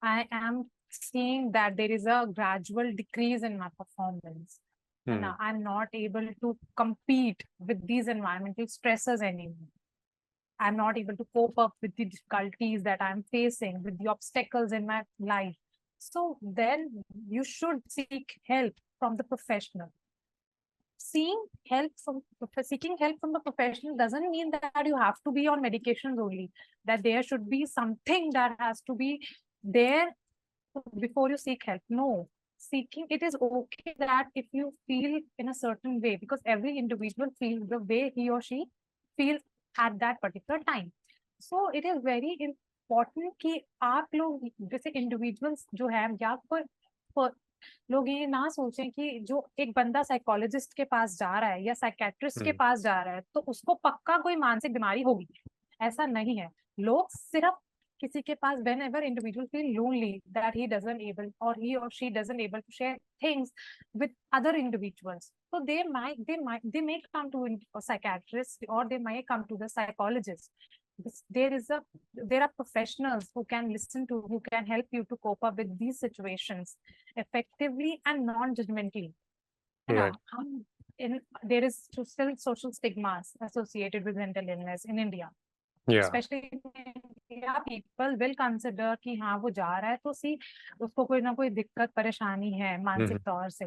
I am seeing that there is a gradual decrease in my performance. And I'm not able to compete with these environmental stresses anymore. I'm not able to cope up with the difficulties that I'm facing, with the obstacles in my life. So then you should seek help from the professional. Seeking help from the professional doesn't mean that you have to be on medications only, that there should be something that has to be there before you seek help. No, it is okay that if you feel in a certain way, because every individual feels the way he or she feels at that particular time. So it is very important कि आप लोग जैसे individuals जो है या कोई लोग ये ना सोचें कि जो एक बंदा साइकोलॉजिस्ट के पास जा रहा है या साइकेट्रिस्ट के पास जा रहा है तो उसको पक्का कोई मानसिक बीमारी होगी. ऐसा नहीं है. लोग सिर्फ किसी के पास whenever individual feel lonely that he or she doesn't able to share things with other individuals, so they may come to a psychiatrist or they may come to the psychologist. There are professionals who can help you to cope up with these situations effectively and non-judgmentally. है ना. Right. हम there is still social stigmas associated with mental illness in India. Yeah. Especially in India, people will consider कि हाँ वो जा रहा है तो सी उसको कोई ना कोई दिक्कत परेशानी है मानसिक तौर से,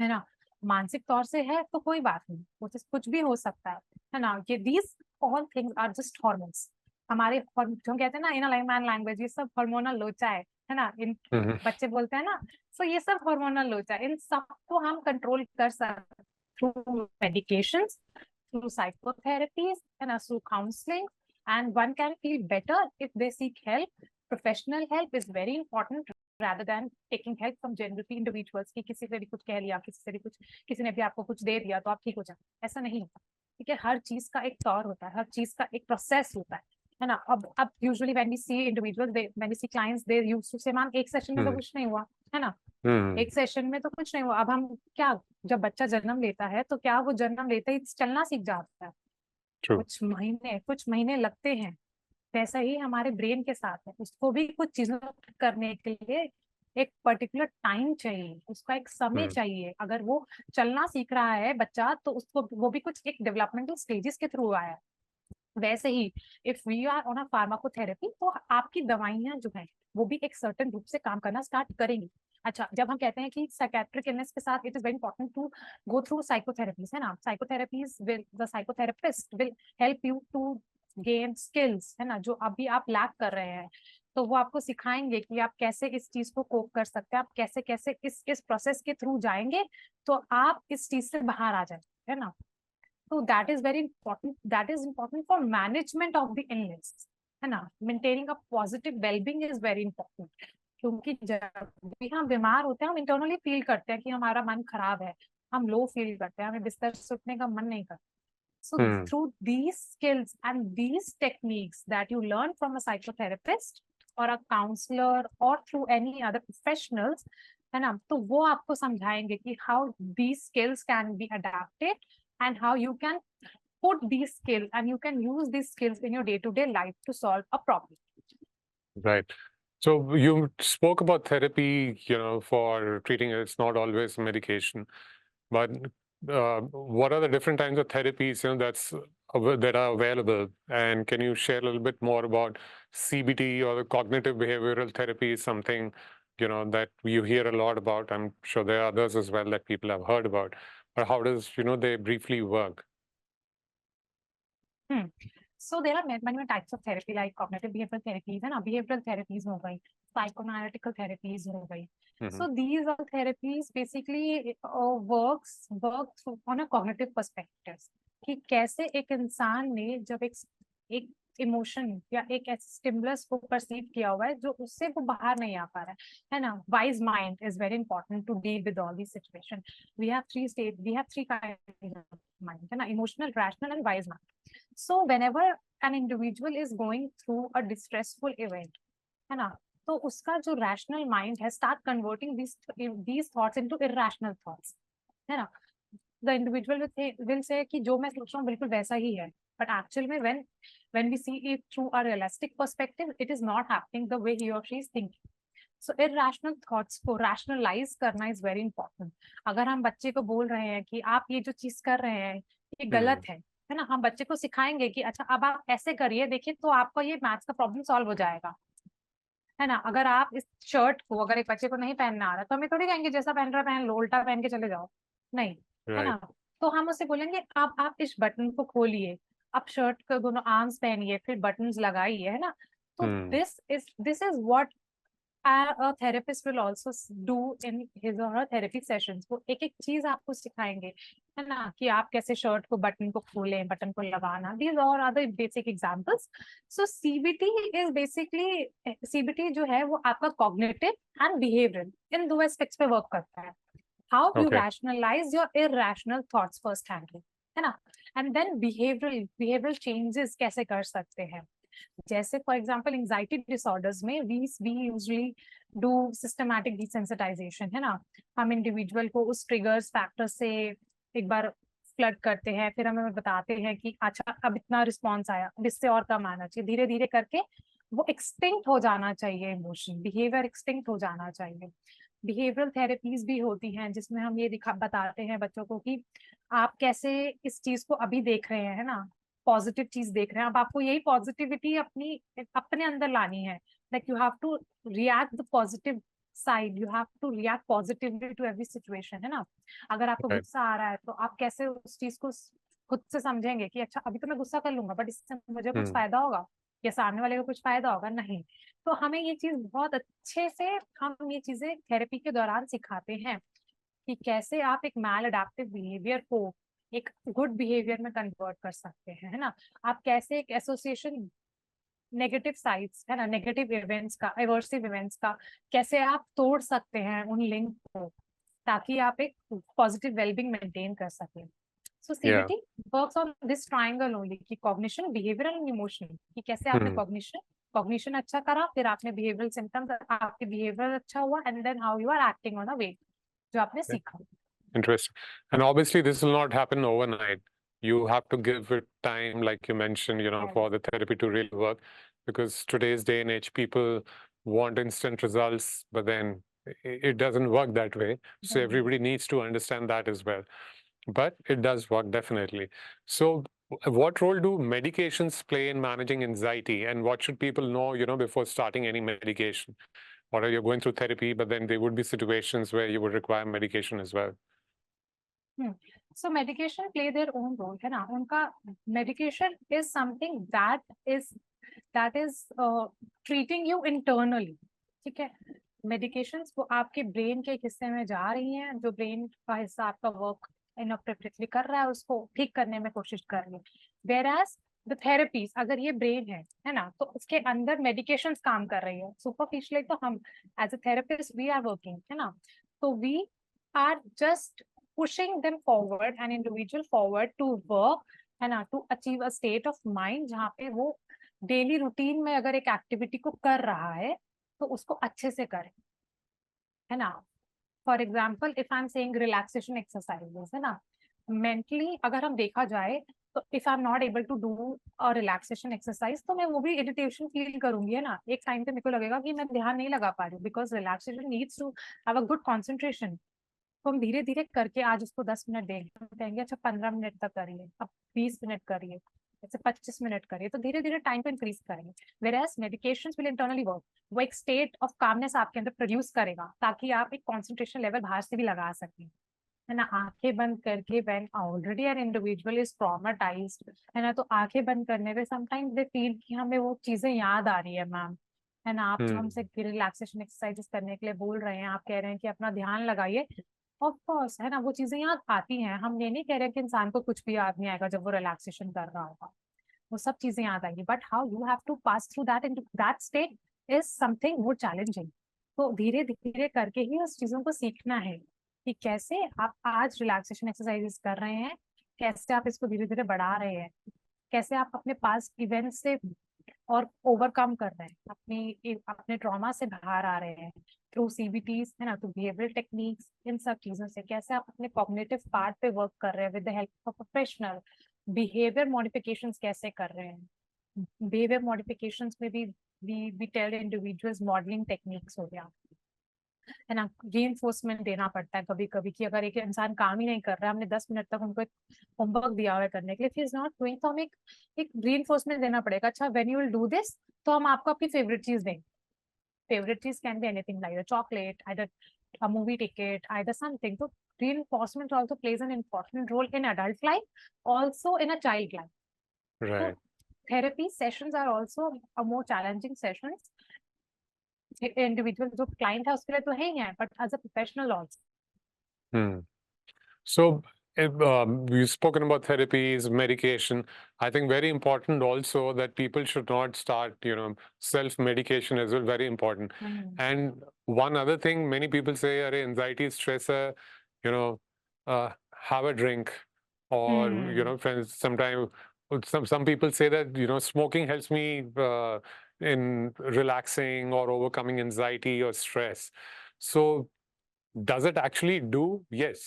है ना. मानसिक तौर से है तो कोई बात नहीं, वो कुछ भी हो सकता है ना. ये these all things are just hormones. हमारे जो हम कहते हैं ना इन लैमैन लैंग्वेज, ये सब हार्मोनल लोचा है ना. इन बच्चे बोलते हैं ना, सो ये सब हार्मोनल लोचा है. इन सबको हम कंट्रोल कर सकते through medications, through psychotherapies, and through counseling, and one can feel better if they seek help. Professional help is very important rather than taking help from generally individuals कि किसी से भी कुछ कह लिया, किसी से भी कुछ, किसी ने भी आपको कुछ दे दिया तो आप ठीक हो जाए, ऐसा नहीं होता. ठीक है, हर चीज का एक तौर होता है, हर चीज का एक प्रोसेस होता है ना. अब usually when we see individuals, when we see clients, they used to say ma'am एक सेशन में तो कुछ नहीं हुआ, है ना. एक सेशन में तो कुछ नहीं हुआ. अब हम क्या, जब बच्चा जन्म लेता है तो क्या वो जन्म लेते ही चलना सीख जाता है? True. कुछ महीने लगते हैं. वैसा ही हमारे ब्रेन के साथ है, उसको भी कुछ चीजों करने के लिए एक पर्टिकुलर टाइम चाहिए, उसका एक समय चाहिए. अगर वो चलना सीख रहा है बच्चा तो उसको वो भी कुछ एक डेवलपमेंटल स्टेजेस के थ्रू आया है. वैसे ही if we are on a pharmacotherapy तो आपकी दवाइयां जो है वो भी एक सर्टेन रूप से काम करना स्टार्ट करेंगी. अच्छा, जब हम कहते हैं कि साइकेट्रिक इलनेस के साथ it is very important to go through psychotherapies, है ना. Psychotherapies will, the psychotherapist will help you to gain skills, है ना, जो अभी आप लैक कर रहे हैं. तो वो आपको सिखाएंगे कि आप कैसे इस चीज को कोप कर सकते हैं, आप कैसे कैसे इस प्रोसेस के थ्रू जाएंगे तो आप इस चीज से बाहर आ जाएंगे, है ना. So that is very important. That is important for management of the illness, है ना. Maintaining a positive well-being is very important. क्योंकि जब भी हम बीमार होते हैं हम इंटरनली फील करते हैं कि हमारा मन खराब है, हम लो फील करते हैं, हमें बिस्तर से उठने का मन नहीं करता. So through these skills and these techniques that you learn from a psychotherapist or a counselor or through any other professionals, है ना, तो वो आपको समझाएंगे कि how these skills can be adapted and how you can put these skills and you can use these skills in your day-to-day life to solve a problem. Right. So you spoke about therapy, for treating it. It's not always medication, but what are the different kinds of therapies, that are available? And can you share a little bit more about CBT or the cognitive behavioral therapy? Is something, that you hear a lot about. I'm sure there are others as well that people have heard about. But how does, they briefly work? So there are many types of therapy like cognitive behavioral therapies, है ना, behavioral therapies हो गई, psychoanalytical therapies हो गई. So these are therapies basically work on a cognitive perspective कि कैसे एक इंसान ने जब एक इमोशन या एक स्टिमुलस को परसीव किया हुआ है जो उससे वो बाहर नहीं आ पा रहा है ना. Wise mind is very important to deal with all this situation. We have three kind of mind, है ना, emotional, rational and wise mind. So whenever an individual is going through a distressful event, है ना, तो उसका जो rational mind है start converting these thoughts into irrational thoughts, है ना. The individual will say कि जो मैं सोच रहा हूँ बिल्कुल वैसा ही है, but actually में when we see it through a realistic perspective, it is not happening the way he or she is thinking. So irrational thoughts को rationalize करना is very important. अगर हम बच्चे को बोल रहे हैं कि आप ये जो चीज कर रहे हैं ये गलत है ना, हम बच्चे को सिखाएंगे कि अच्छा अब आप ऐसे करिए, देखिए तो आपका ये मैथ्स का प्रॉब्लम सॉल्व हो जाएगा, है ना. अगर आप इस शर्ट को, अगर एक बच्चे को नहीं पहनना आ रहा तो हमें थोड़ी कहेंगे जैसा पहन रहा पहन लो, उल्टा पहन के चले जाओ, नहीं, है ना. तो हम उससे बोलेंगे आप इस बटन को खोलिए, आप शर्ट के दोनों आर्म्स पहनिए, फिर बटन्स लगाइए, है ना. तो this is what a therapist will also do in his or her therapy sessions. वो एक एक चीज आपको सिखाएंगे, है ना, कि आप कैसे शर्ट को बटन को खोलें, बटन को लगाना. These are other basic examples. So CBT is basically, CBT जो है वो आपका cognitive and behavioral इन दो aspects पे work करता है. How you rationalize your irrational thoughts first hand, है ना, and then behavioral changes कैसे कर सकते हैं. जैसे फॉर एग्जाम्पल एंजाइटी डिसऑर्डर्स में we usually do systematic desensitization, है ना. हम इंडिविजुअल को उस ट्रिगर्स फैक्टर से एक बार फ्लड करते हैं, फिर हमें बताते हैं कि अच्छा अब इतना रिस्पॉन्स आया, अब इससे और कम आना चाहिए. धीरे धीरे करके वो एक्सटिंक्ट हो जाना चाहिए, इमोशन बिहेवियर एक्सटिंक्ट हो जाना चाहिए. बिहेवियरल थेरेपीज भी होती हैं जिसमें हम ये बताते हैं बच्चों को कि आप कैसे इस चीज को अभी देख रहे हैं, है ना, पॉजिटिव चीज देख रहे हैं। अब आपको यही पॉजिटिविटी अपनी अपने अंदर लानी है। Like you have to react the positive side, you have to react positively to every situation, है ना। अगर आपको Right. गुस्सा आ रहा है तो आप कैसे उस चीज को खुद से समझेंगे कि अच्छा अभी तो मैं गुस्सा कर लूंगा बट इससे मुझे कुछ Hmm. फायदा होगा या सामने वाले को कुछ फायदा होगा, नहीं। तो हमें ये चीज बहुत अच्छे से, हम ये चीजें थेरेपी के दौरान सिखाते हैं कि कैसे आप एक मैल अडेप्टिव बिहेवियर को एक गुड बिहेवियर में कन्वर्ट कर सकते हैं, है ना। आप कैसे एक एसोसिएशन नेगेटिव साइड्स, है ना, नेगेटिव इवेंट्स का, एवर्सिव इवेंट्स का कैसे आप तोड़ सकते हैं उन लिंक को, ताकि आप एक पॉजिटिव वेलबींग मेंटेन कर सकें। सो Yeah. CBT works on this triangle only कि कॉग्निशन, बिहेवियरल एंड इमोशनल, कि कैसे आपने Hmm. कॉग्निशन अच्छा करा, फिर आपने बिहेवियरल सिम्टम्स, आपके बिहेवियर अच्छा हुआ, and then how you are acting on a way जो आपने Yeah. सीखा। Interesting. And obviously, this will not happen overnight. You have to give it time, like you mentioned, for the therapy to really work. Because today's day and age, people want instant results, but then it doesn't work that way. So everybody needs to understand that as well. But it does work definitely. So, what role do medications play in managing anxiety, and what should people know, before starting any medication? Or you're going through therapy, but then there would be situations where you would require medication as well. So medication play their own role, है ना। उनका medication is something that is treating you internally, ठीक है। medications वो आपके brain के एक हिस्से में जा रही हैं, जो ब्रेन का हिस्सा आपका वर्क इनअप्रोप्रिएटली कर रहा है उसको ठीक करने में कोशिश कर रही है। वेयर द थेरेपीज, अगर ये ब्रेन है ना, तो उसके अंदर मेडिकेशंस काम कर रही है सुपरफिशियली। तो हम as a therapist we are working, है ना, तो we are just pushing them forward, an individual forward to work, है ना, to achieve a state of mind जहाँ पे वो डेली रूटीन में अगर एक एक्टिविटी को कर रहा है तो उसको अच्छे से करे, है ना। For example if I am saying relaxation exercises, है ना, मेंटली अगर हम देखा जाए तो if I am not able to do a relaxation exercise तो मैं वो भी इरिटेशन फील करूंगी, है ना। एक टाइम पे मेरे को लगेगा कि मैं ध्यान नहीं लगा पा रही हूँ, because relaxation needs to have a good concentration. तो हम धीरे धीरे करके आज उसको 10 मिनट देंगे, अच्छा 15 मिनट तक करिए, अब 20 मिनट करिए, ऐसे 25 मिनट करिए, तो धीरे धीरे टाइम को इंक्रीज करेंगे। Whereas medication will internally work, वो एक स्टेट ऑफ कामनेस आपके अंदर प्रोड्यूस करेगा ताकि आप एक कॉन्सेंट्रेशन लेवल बाहर से भी लगा सकें, है ना। आंखें बंद करके when already an individual is traumatised, है ना, तो आंखें बंद करने पे समटाइम्स दे फील कि हमें वो चीजें याद आ रही है मैम, है ना। आप Hmm. हमसे रिलैक्सेशन एक्सरसाइजेस करने के लिए बोल रहे हैं, आप कह रहे हैं कि अपना ध्यान लगाइए, ऑफ कोर्स, है ना, वो चीजें याद आती हैं। हम ये नहीं कह रहे कि इंसान को कुछ भी याद नहीं आएगा जब वो रिलैक्सेशन कर रहा होगा, वो सब चीजें याद आएंगी, but how you have to pass through that into that state is something more challenging. तो धीरे धीरे करके ही उस चीजों को सीखना है कि कैसे आप आज रिलैक्सेशन एक्सरसाइजेस कर रहे हैं, कैसे आप इसको धीरे धीरे बढ़ा रहे हैं, कैसे आप अपने पास इवेंट से और ओवरकम कर रहे हैं, अपनी अपने ट्रॉमा से बाहर आ रहे हैं थ्रू सीबीटीज, है ना, तो बिहेवियरल टेक्निक्स, इन सब चीजों से कैसे आप अपने कॉग्निटिव पार्ट पे वर्क कर रहे हैं with the help of professional, behaviour modifications कैसे कर रहे हैं। बिहेवियर मॉडिफिकेशंस में भी we tell individuals modelling techniques हो गया, है ना। रीइंफोर्समेंट देना पड़ता है कभी कभी कि अगर एक इंसान काम ही नहीं कर रहा है, हमने 10 मिनट तक उनको एक होमवर्क दिया हुआ है करने के लिए, फिर इज नॉट डूइंग, तो हमें एक रीइंफोर्समेंट देना पड़ेगा, अच्छा when you will do this तो हम आपको आपकी फेवरेट चीज देंगे। फेवरेट चीज can be anything like a chocolate, either a movie ticket, either something. So reinforcement also plays an important role in adult life, also in a child life. So Right. therapy sessions are also a more challenging sessions. Individual जो client है उसके लिए तो है ही है, but as a professional also. Hmm. So, we've spoken about therapies, medication. I think very important also that people should not start, self-medication as well. Very important. And one other thing, many people say, "Arey, anxiety, stress, you know, have a drink," or friends. Sometimes some people say that smoking helps me in relaxing or overcoming anxiety or stress. So does it actually do? Yes,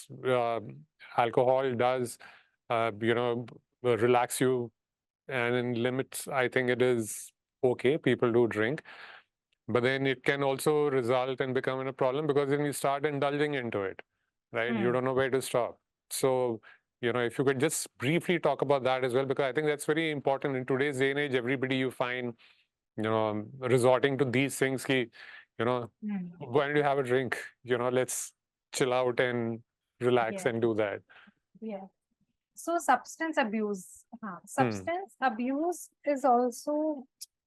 alcohol does, relax you, and in limits, I think it is okay. People do drink, but then it can also result in becoming a problem because then you start indulging into it, right? You don't know where to stop. So, if you could just briefly talk about that as well, because I think that's very important in today's day and age. Everybody you find, resorting to these things, why don't you have a drink? Let's chill out and relax Yeah, and do that. yeah. So Hmm. substance abuse is also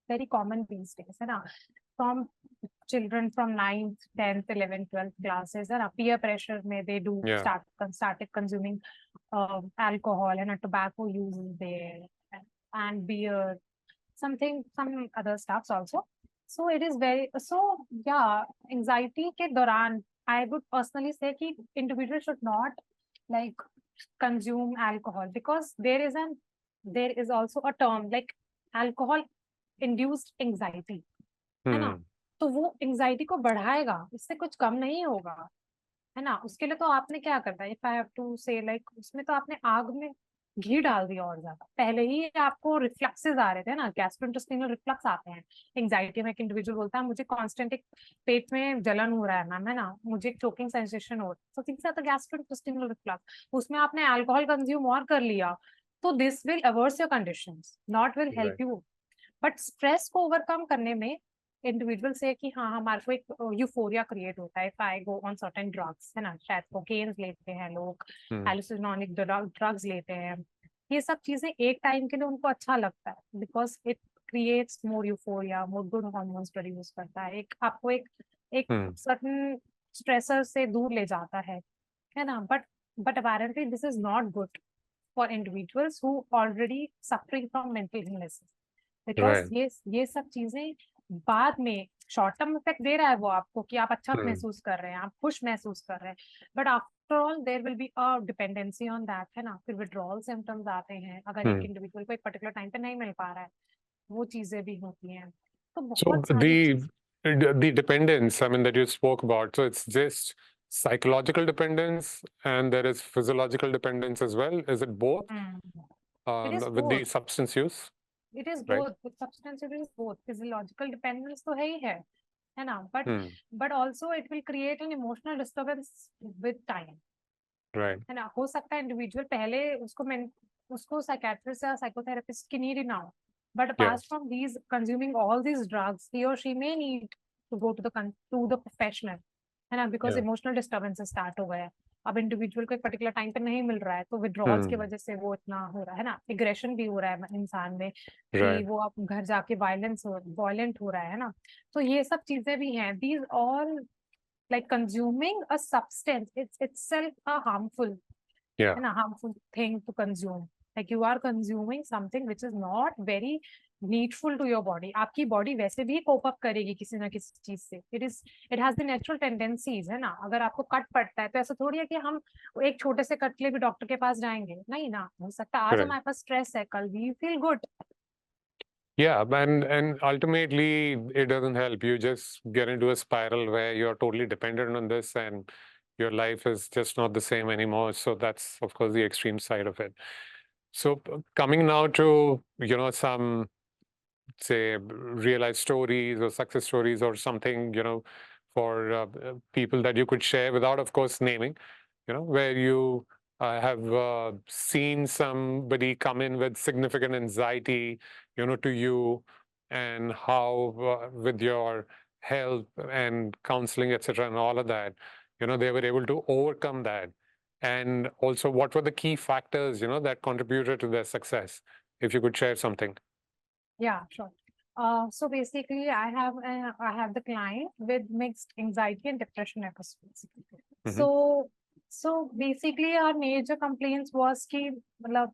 very common these days, है ना? From children from 9th, 10th, 11th, 12th classes, and peer pressure may they do Yeah. started consuming alcohol and tobacco use is there, and beer, some other stuffs also. So it is very so yeah, anxiety के दौरान I would personally say कि individual should not like consume alcohol because there is also a term like alcohol induced anxiety, है ना? Hmm. तो वो anxiety को बढ़ाएगा, इससे कुछ कम नहीं होगा, है ना? उसके लिए तो आपने क्या करना है, इफ आई हैव टू से लाइक उसमें तो आपने आग में घी डाल दिया और ज्यादा, पहले ही आपको रिफ्लक्सेस आ रहे थे ना, गैस्ट्रोइंटेस्टाइनल रिफ्लक्स आते हैं एंजाइटी में। एक इंडिविजुअल बोलता है मुझे कांस्टेंट एक पेट में जलन हो रहा है मैम, है ना, मुझे एक चोकिंग सेंसेशन हो रहा है, तो things are the gastrointestinal reflux, उसमें आपने अल्कोहल कंज्यूम और कर लिया, तो this will worse your conditions, not will Right. Help you. But stress को ओवरकम करने में इंडिविजुअल से कि हाँ हमारे को एक यूफोरिया क्रिएट होता है if I go on certain drugs, है ना, शायद कोकेन लेते हैं लोग, Hmm. हेलुसिनोनिक ड्रग्स लेते हैं, ये सब चीजें एक टाइम के लिए उनको अच्छा लगता है because it creates more euphoria, more good hormones produce करता है, एक आपको एक Hmm. सर्टेन स्ट्रेसर से दूर ले जाता है ना? But apparently this is not good for individuals who already suffering from mental illnesses because Right. ये सब चीजें बाद में शॉर्ट टर्म इफेक्ट दे रहा है वो आपको कि आप अच्छा Hmm. महसूस कर रहे हैं, आप खुश महसूस कर रहे हैं, but after all there will be a dependency on that, है ना? फिर विड्रॉल सिम्टम्स आते हैं अगर एक Hmm. इंडिविजुअल को एक पर्टिकुलर टाइम पे नहीं मिल पा रहा है, वो चीजें भी होती हैं, तो So बहुत सारी चीज। the dependence, I mean, that you spoke about, so it's just psychological dependence and there is physiological dependence as well. Is it both it is with the both, substance use, it is right? Both with substance, it is both, physiological dependence तो है ना, Hmm. But also it will create an emotional disturbance with time, Right. है ना? हो सकता है individual पहले उसको साइकेट्रिस्ट या साइकोथेरेपिस्ट की नीड ही ना हो, but Yeah. Apart from these consuming all these drugs he or she may need to go to the professional, है ना, because Yeah. Emotional disturbance start हो गया है। अब इंडिविजुअल को एक पर्टिकुलर टाइम पे नहीं मिल रहा है तो विड्रॉल्स की Hmm. वजह से वो इतना हो रहा है ना, एग्रेशन भी हो रहा है इंसान में कि Right. वो अब घर जाके वायलेंट हो रहा है ना, तो ये सब चीजें भी हैं, these all like consuming a substance, it's itself a harmful, Yeah. है ना, harmful thing to consume, like you are consuming something which is not very needful to your body, आपकी बॉडी वैसे भी कोप अप करेगी किसी ना किसी चीज से, it has the natural tendencies, है ना? अगर आपको कट पड़ता है तो ऐसा थोड़ी है कि हम एक छोटे से कट के लिए भी डॉक्टर के पास जाएंगे, नहीं ना, हो सकता है आज Correct. हमारे पास स्ट्रेस है, कल we feel good. Yeah, and ultimately it doesn't help. You just get into a spiral where you're totally dependent on this and your life is just not the same anymore. So that's of course the extreme side of it. So coming now to, some say real life stories or success stories or something, for people that you could share without of course naming, where you have seen somebody come in with significant anxiety, to you, and how with your help and counseling, etc., and all of that, they were able to overcome that. And also, what were the key factors, that contributed to their success? If you could share something. Yeah, sure. So basically, I have the client with mixed anxiety and depression episodes. Hmm. So basically, our major complaints was कि मतलब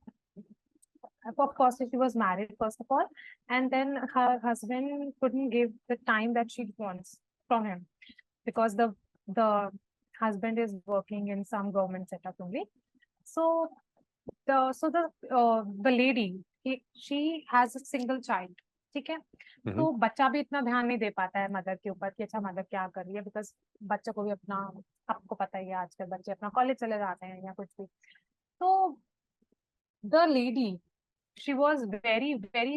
of course she was married first of all, and then her husband couldn't give the time that she wants from him because the husband is working in some government setup only. So the lady she has a single child, ठीक है? Hmm. तो बच्चा भी इतना ध्यान नहीं दे पाता है मदर के ऊपर कि अच्छा मदर क्या कर रही है, बिकॉज बच्चों को भी अपना, आपको पता ही है आजकल बच्चे अपना कॉलेज चले जाते हैं या कुछ भी, तो the lady she was very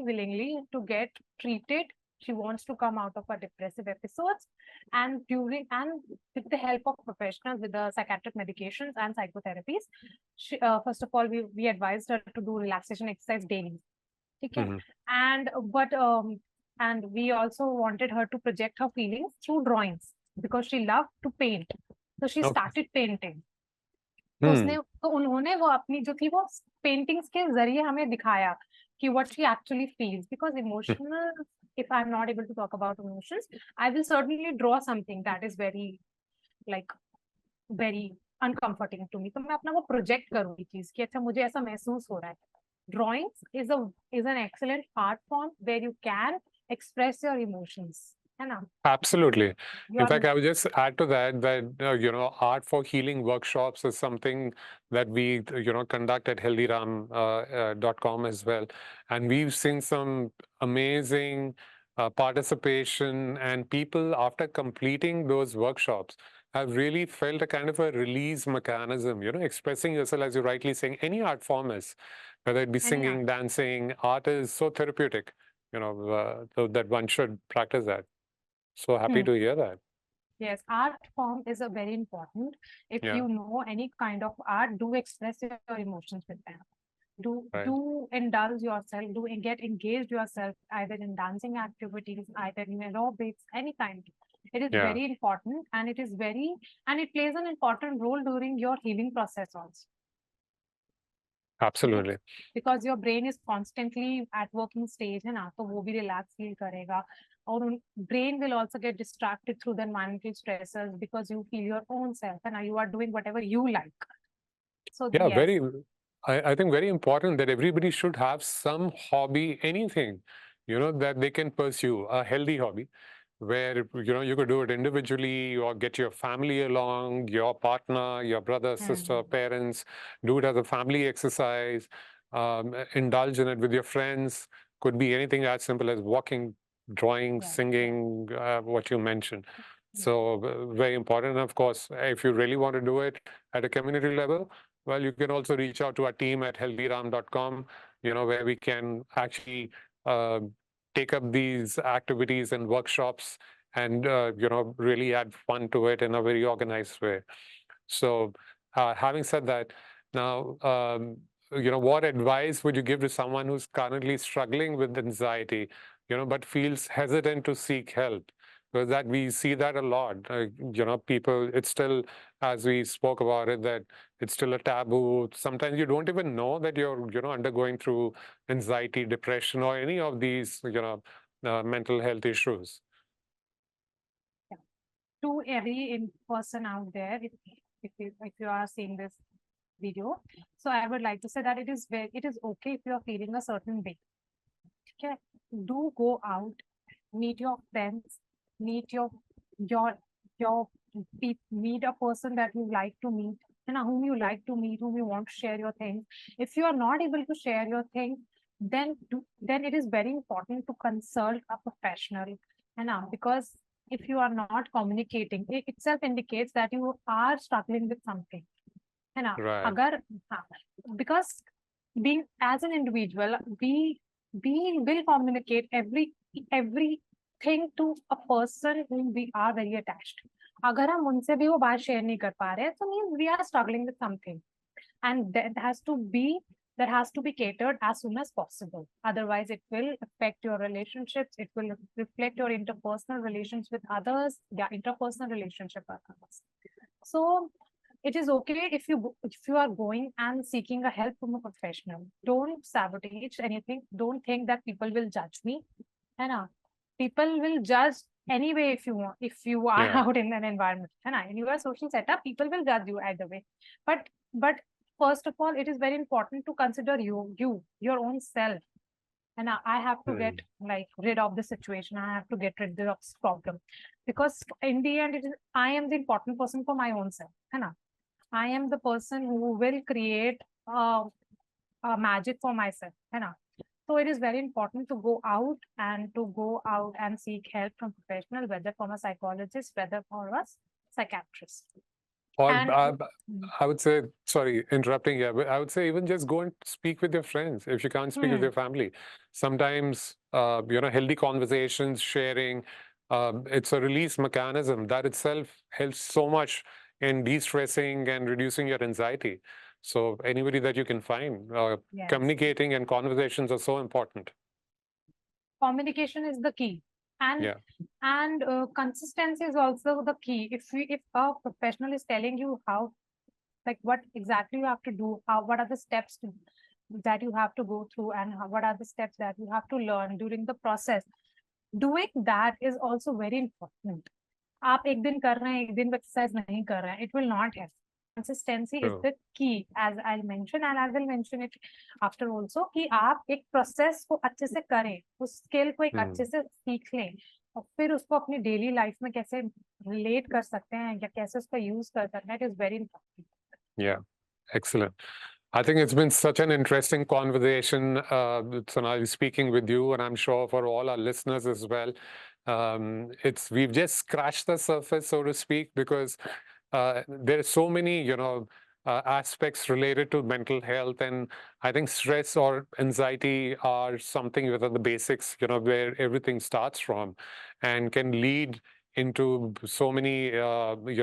willingly to get treated She wants to come out of her depressive episodes, and with the help of professionals with the psychiatric medications and psychotherapies, first of all, we advised her to do relaxation exercise daily. Okay. Hmm. And we also wanted her to project her feelings through drawings because she loved to paint. So she Okay. started painting. Hmm. तो उन्होंने वो अपनी जो थी वो paintings के जरिए हमें दिखाया कि what she actually feels, because emotional, if I'm not able to talk about emotions, I will certainly draw something that is like very uncomforting to me. तो मैं अपना वो प्रोजेक्ट करूंगी चीज कि अच्छा मुझे ऐसा महसूस हो रहा है. Drawings is an excellent art form where you can express your emotions, है ना? Absolutely. In Your fact, I would just add to that, art for healing workshops is something that we, conduct at HealThyRam.com as well. And we've seen some amazing participation, and people, after completing those workshops, have really felt a kind of a release mechanism, expressing yourself, as you're rightly saying, any art form is, whether it be any art. singing, dancing, art is so therapeutic, so that one should practice that. So happy Hmm. to hear that. Yes, art form is a very important. If Yeah, you know any kind of art, do express your emotions with them. right. Do indulge yourself, get engaged yourself either in dancing activities, either in aerobics, any kind. It is Yeah, very important, and it plays an important role during your healing process also. ठीक है, absolutely. because your brain is constantly at working stage है ना, तो वो भी relax feel करेगा. और brain will also get distracted through the environmental stressors because you feel your own self and you are doing whatever you like. So Yeah, yes, I think very important that everybody should have some hobby, anything, that they can pursue, a healthy hobby, where, you could do it individually or get your family along, your partner, your brother, sister, parents, do it as a family exercise, indulge in it with your friends. Could be anything as simple as walking, drawing, yeah, singing, what you mentioned. yeah. So very important. And of course, if you really want to do it at a community level, well, you can also reach out to our team at healthyram.com, where we can actually uh, take up these activities and workshops and, really add fun to it in a very organized way. So having said that, now, what advice would you give to someone who's currently struggling with anxiety, but feels hesitant to seek help? Because that we see that a lot. People, it's still, as we spoke about it, that it's still a taboo. Sometimes you don't even know that you're, undergoing through anxiety, depression, or any of these, mental health issues. Yeah. To every person out there, if you are seeing this video, so I would like to say that it is okay if you are feeling a certain way. Okay, do go out, meet your friends, meet your your meet a person that you like to meet, and whom you like to meet, whom you want to share your things. If you are not able to share your things, then it is very important to consult a professional, because if you are not communicating, it itself indicates that you are struggling with something, है ना? Right. अगर हाँ, because being as an individual, we will communicate everything to a person whom we are very attached. अगर हम उनसे भी वो बात शेयर नहीं कर पा रहे हैं, तो means we are struggling with something, and that has to be catered as soon as possible. Otherwise, it will affect your relationships. It will reflect your interpersonal relations with others. Yeah, interpersonal relationship with others. So it is okay if you are going and seeking a help from a professional. Don't sabotage anything. Don't think that people will judge me. And people will judge anyway if you are Yeah. out in an environment. And in your social setup, people will judge you either way. But first of all, it is very important to consider your own self. And I have to get rid of the situation. I have to get rid of this problem, because in the end, I am the important person for my own self. I am the person who will create a magic for myself. So it is very important to go out and seek help from professional, whether from a psychologist, whether from a psychiatrist. Or And I would say, sorry, interrupting here, but I would say even just go and speak with your friends if you can't speak with your family. Sometimes, healthy conversations, sharing, it's a release mechanism that itself helps so much in de-stressing and reducing your anxiety. So anybody that you can find, yes, communicating and conversations are so important. communication is the key. And Yeah, consistency is also the key. If a professional is telling you how, like what exactly you have to do, what are the steps that you have to go through, and what are the steps that you have to learn during the process, doing that is also very important. आप एक दिन कर रहे हैं, एक दिन exercise नहीं कर रहे हैं, it will not help. Consistency is true. the key, as I'll mention, and I will mention it after also, कि आप एक process को अच्छे से करें, उस skill को एक अच्छे से सीख लें, और फिर उसको अपनी daily life में कैसे relate कर सकते हैं या कैसे उसका use कर सकते हैं, it is very important. Yeah, excellent. I think it's been such an interesting conversation, Sonali, speaking with you, and I'm sure for all our listeners as well. We've just scratched the surface, so to speak, because there are so many, aspects related to mental health, and I think stress or anxiety are something within the basics, where everything starts from, and can lead into so many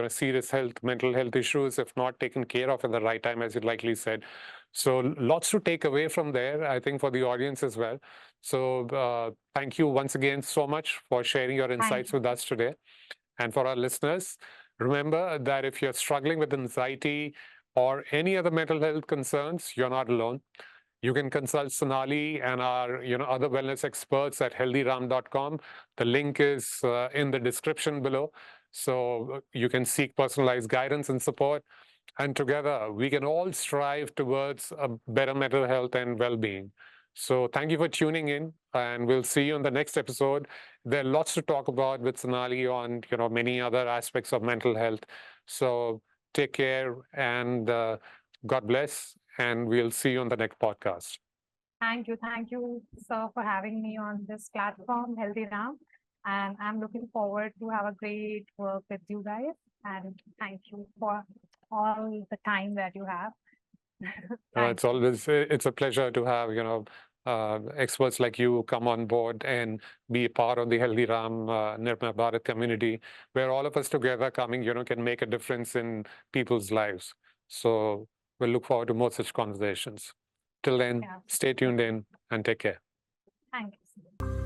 serious mental health issues if not taken care of at the right time, as you likely said. So lots to take away from there, I think, for the audience as well. So thank you once again so much for sharing your Thank insights you. with us today. And for our listeners, remember that if you're struggling with anxiety or any other mental health concerns, you're not alone. You can consult Sonali and our other wellness experts at HealThyRam.com. The link is in the description below. So you can seek personalized guidance and support. And together, we can all strive towards a better mental health and well-being. So thank you for tuning in, and we'll see you in the next episode. There are lots to talk about with Sonali on many other aspects of mental health. So take care, and God bless, and we'll see you on the next podcast. Thank you, sir, for having me on this platform, Healthy Ram. And I'm looking forward to have a great work with you guys. And thank you for all the time that you have. Thank you. It's a pleasure to have experts like you come on board and be a part of the Healthy Ram Nirma Bharat community, where all of us together coming can make a difference in people's lives. So we'll look forward to more such conversations. Till then, Yeah. stay tuned in and take care. Thank you.